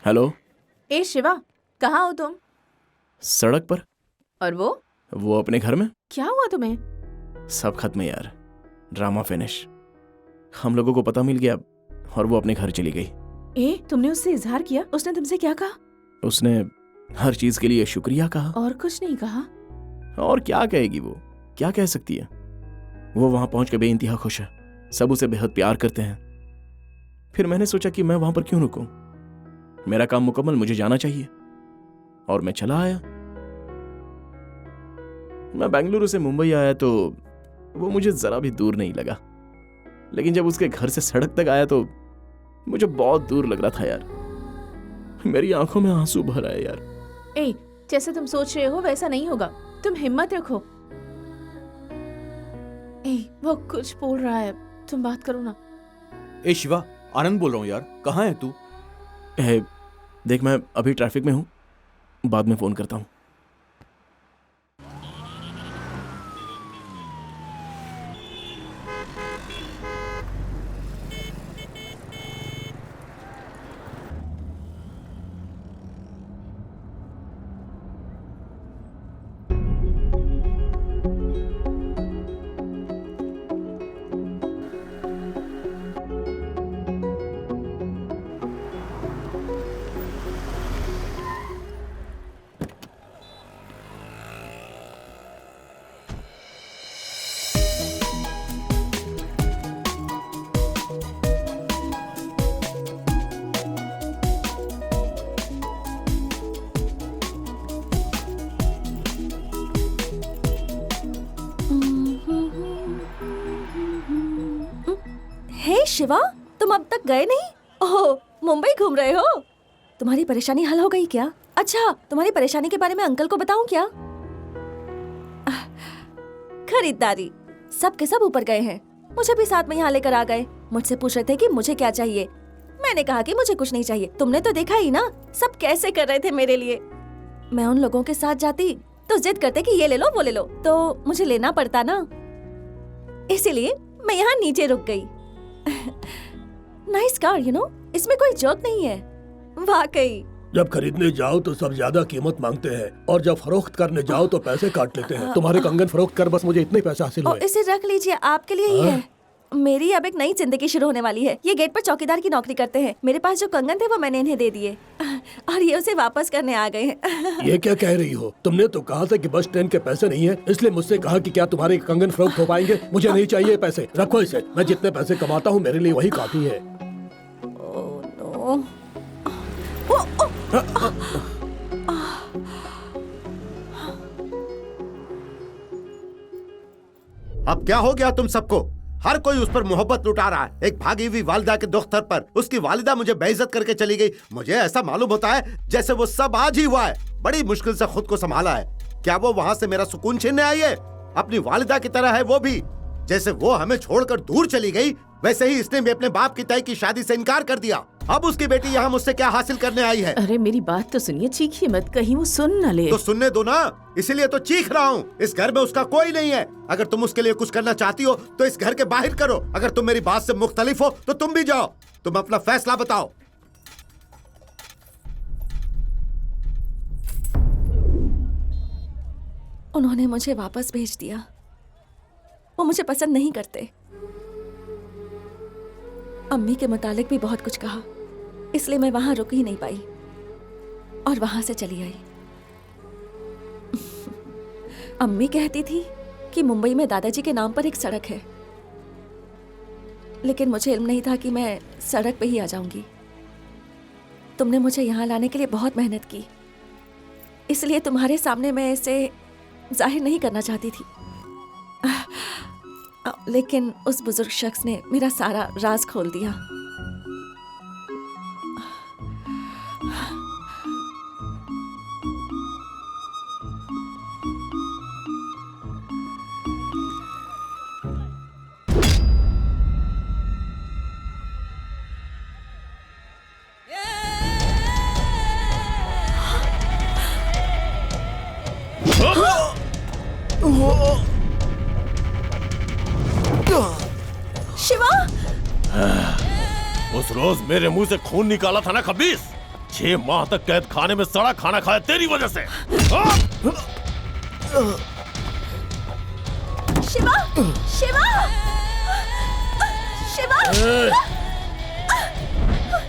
हेलो। ए शिवा, कहाँ हो तुम? सड़क पर। और वो अपने घर में। क्या हुआ तुम्हें? सब खत्म है यार, ड्रामा फिनिश। हम लोगों को पता मिल गया और वो अपने घर चली गई। ए, तुमने उससे इजहार किया? उसने तुमसे क्या कहा? उसने हर चीज के लिए शुक्रिया कहा। और कुछ नहीं कहा? और क्या कहेगी वो, क्या कह सकती है? वो वहां पहुंच के बेइंतहा खुश है, सब उसे बेहद प्यार करते हैं। फिर मैंने सोचा कि मैं वहां पर क्यों रुकूं, मेरा काम मुकम्मल, मुझे जाना चाहिए, और मैं चला आया। मैं बेंगलुरु से मुंबई आया तो वो मुझे जरा भी दूर नहीं लगा, लेकिन जब उसके घर से सड़क तक आया तो मुझे बहुत दूर लग रहा था यार। मेरी आंखों में आंसू भर आए यार। ए, जैसे तुम सोच रहे हो वैसा नहीं होगा, तुम हिम्मत रखो। ए, वो कुछ बोल रहा है, तुम बात करो ना। ए शिवा, आनंद बोल रहा हूँ यार, कहाँ है तू? देख, मैं अभी ट्रैफिक में हूँ, बाद में फोन करता हूँ। हे शिवा, तुम अब तक गए नहीं? ओह, मुंबई घूम रहे हो? तुम्हारी परेशानी हल हो गई क्या? अच्छा, तुम्हारी परेशानी के बारे में अंकल को बताऊं क्या? खरीदारी, सब के सब ऊपर गए हैं, मुझे भी साथ में यहाँ लेकर आ गए। मुझसे पूछ रहे थे कि मुझे क्या चाहिए, मैंने कहा कि मुझे कुछ नहीं चाहिए। तुमने तो देखा ही ना, सब कैसे कर रहे थे मेरे लिए। मैं उन लोगों के साथ जाती तो जिद करते कि ये ले लो वो ले लो, तो मुझे लेना पड़ता ना, इसीलिए मैं यहाँ नीचे रुक गई। नाइस कार, यू नो, इसमें कोई जोक नहीं है, वाकई। जब खरीदने जाओ तो सब ज्यादा कीमत मांगते हैं, और जब फरोख्त करने जाओ तो पैसे काट लेते हैं। तुम्हारे कंगन फरोख्त कर, बस मुझे इतने पैसे हासिल हुए। इसे रख लीजिए, आपके लिए ही है। मेरी अब एक नई जिंदगी शुरू होने वाली है। ये गेट पर चौकीदार की नौकरी करते हैं। मेरे पास जो कंगन थे वो मैंने इन्हें दे दिए, और ये उसे वापस करने आ गए हैं। ये क्या कह रही हो? तुमने तो कहा था कि बस ट्रेन के पैसे नहीं है, इसलिए मुझसे कहा कि क्या तुम्हारे कंगन फरोख्त हो पाएंगे। मुझे नहीं चाहिए पैसे, रखो इसे। मैं जितने पैसे कमाता हूँ मेरे लिए वही काफी है। अब क्या हो गया तुम सबको? हर कोई उस पर मोहब्बत लुटा रहा है, एक भागी हुई वालिदा के दुख्तर पर। उसकी वालिदा मुझे बेइज्जत करके चली गई। मुझे ऐसा मालूम होता है जैसे वो सब आज ही हुआ है। बड़ी मुश्किल से खुद को संभाला है। क्या वो वहाँ से मेरा सुकून छीनने आई है? अपनी वालिदा की तरह है वो भी। जैसे वो हमें छोड़कर दूर चली गई, वैसे ही इसने भी अपने बाप की तय की शादी से इनकार कर दिया। अब उसकी बेटी यहाँ मुझसे क्या हासिल करने आई है? अरे मेरी बात तो सुनिए, चीखिए मत, कहीं वो सुन न ले। तो सुनने दो ना, इसीलिए तो चीख रहा हूँ। इस घर में उसका कोई नहीं है। अगर तुम उसके लिए कुछ करना चाहती हो तो इस घर के बाहर करो। अगर तुम मेरी बात से मुख्तलिफ हो तो तुम भी जाओ। तुम अपना फैसला बताओ। उन्होंने मुझे वापस भेज दिया। वो मुझे पसंद नहीं करते। अम्मी के मुतालिक भी बहुत कुछ कहा, इसलिए मैं वहां रुक ही नहीं पाई और वहां से चली आई। अम्मी कहती थी कि मुंबई में दादाजी के नाम पर एक सड़क है, लेकिन मुझे इल्म नहीं था कि मैं सड़क पे ही आ जाऊंगी। तुमने मुझे यहाँ लाने के लिए बहुत मेहनत की, इसलिए तुम्हारे सामने मैं इसे जाहिर नहीं करना चाहती थी, लेकिन उस बुजुर्ग शख्स ने मेरा सारा राज खोल दिया। शिवा! उस रोज मेरे मुंह से खून निकाला था ना खबीस, 6 माह तक कैद खाने में सड़ा खाना खाया तेरी वजह से। शिवा, शिवा, शिवा।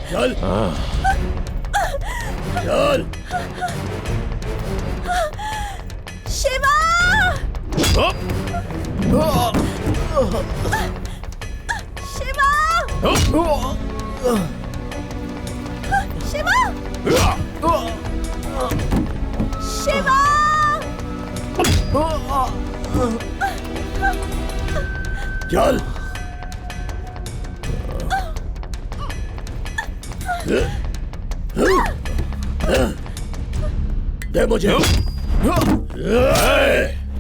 चल, चल। शिवा, शिवा, शिवा, शिवा। चल। दे मुझे।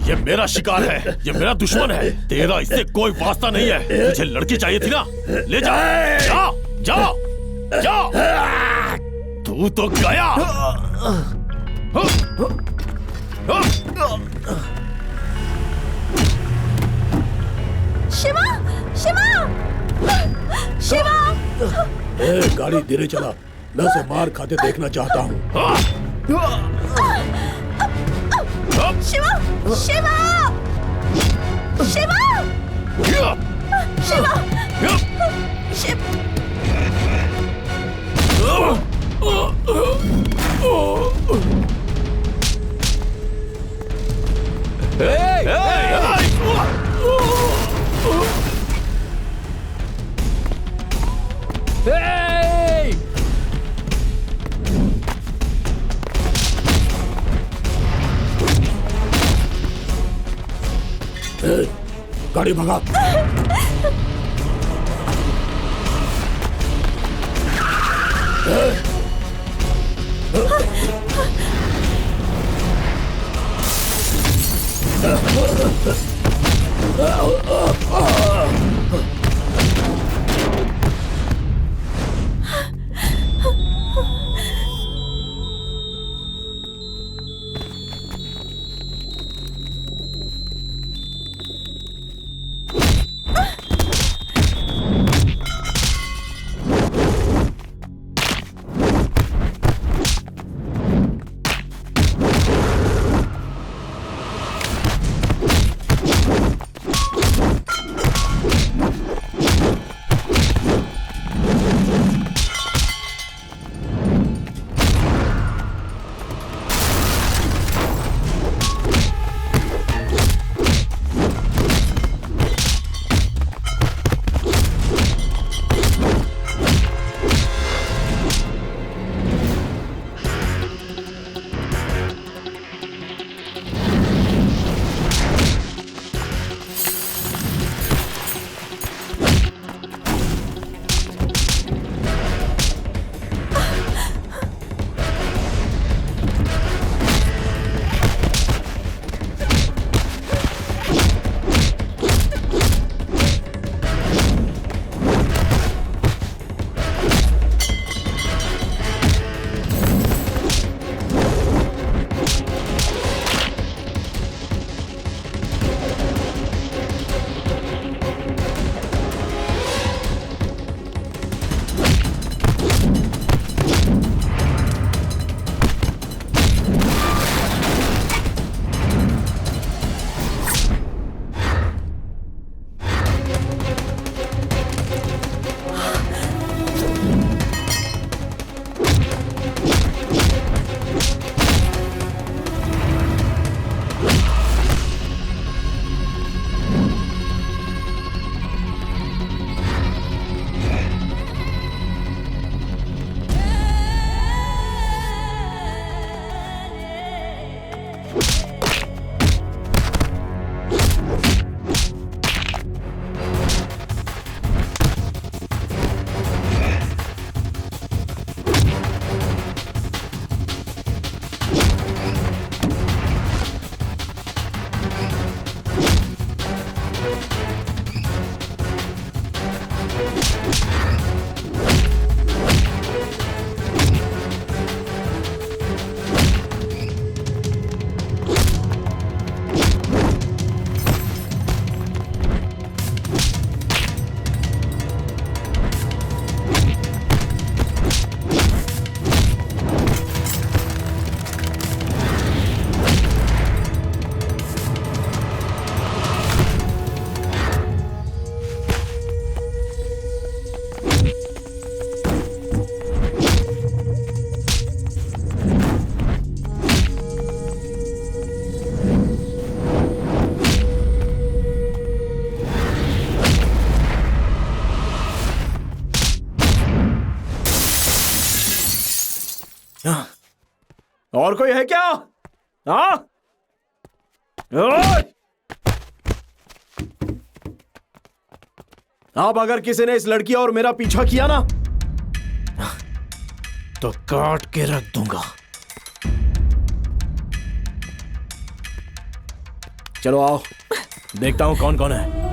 ये मेरा शिकार है, ये मेरा दुश्मन है, तेरा इससे कोई वास्ता नहीं है। तुझे लड़की चाहिए थी ना, ले जा, जा, जा, जा। तू तो गया। शिवा, शिवा, शिवा। गाड़ी धीरे चला, मैं उसे मार खाते देखना चाहता हूँ। शिवा, शिवा, शिवा, शिवा, गाड़ी भगा। कोई है क्या? हाँ? ओए! अब अगर किसी ने इस लड़की और मेरा पीछा किया ना तो काट के रख दूंगा। चलो आओ, देखता हूं कौन कौन है।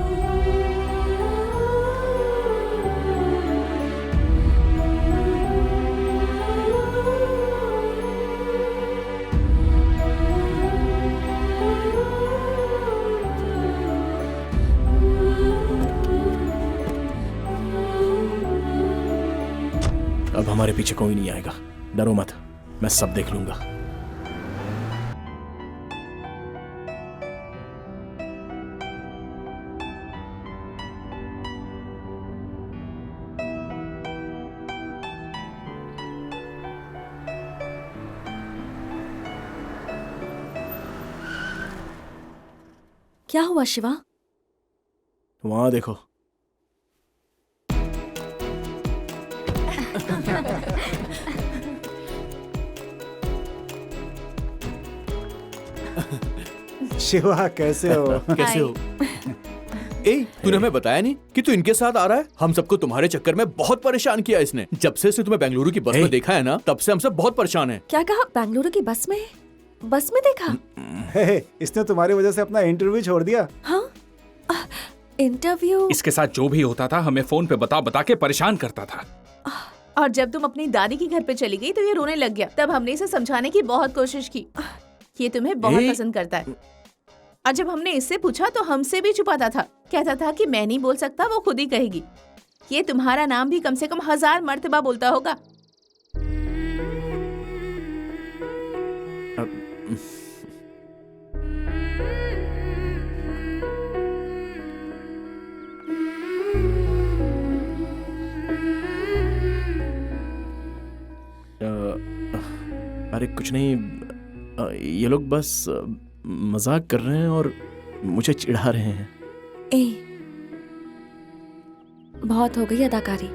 अब हमारे पीछे कोई नहीं आएगा, डरो मत, मैं सब देख लूंगा। क्या हुआ शिवा? वहां देखो। शिवा कैसे हो? कैसे हो? ए, तूने हमें बताया नहीं कि तू इनके साथ आ रहा है? हम सबको तुम्हारे चक्कर में बहुत परेशान किया इसने। जब से तुम्हें बेंगलुरु की बस में देखा है ना, तब से हम सब बहुत परेशान हैं। क्या कहा? बेंगलुरु की बस में? बस में देखा? इसने तुम्हारी वजह से अपना इंटरव्यू छोड़ दिया। हाँ? इंटरव्यू? इसके साथ जो भी होता था हमें फोन पे बता बता के परेशान करता था। और जब तुम अपनी दादी के घर पे चली गई तो ये रोने लग गया। तब हमने इसे समझाने की बहुत कोशिश की। ये तुम्हें बहुत पसंद करता है। और जब हमने इससे पूछा तो हमसे भी छुपाता था। कहता था कि मैं नहीं बोल सकता, वो खुद ही कहेगी। ये तुम्हारा नाम भी कम से कम 1000 मर्तबा बोलता होगा। अरे कुछ नहीं, ये लोग बस मजाक कर रहे हैं और मुझे चिढ़ा रहे हैं। ए, बहुत हो गई अदाकारी।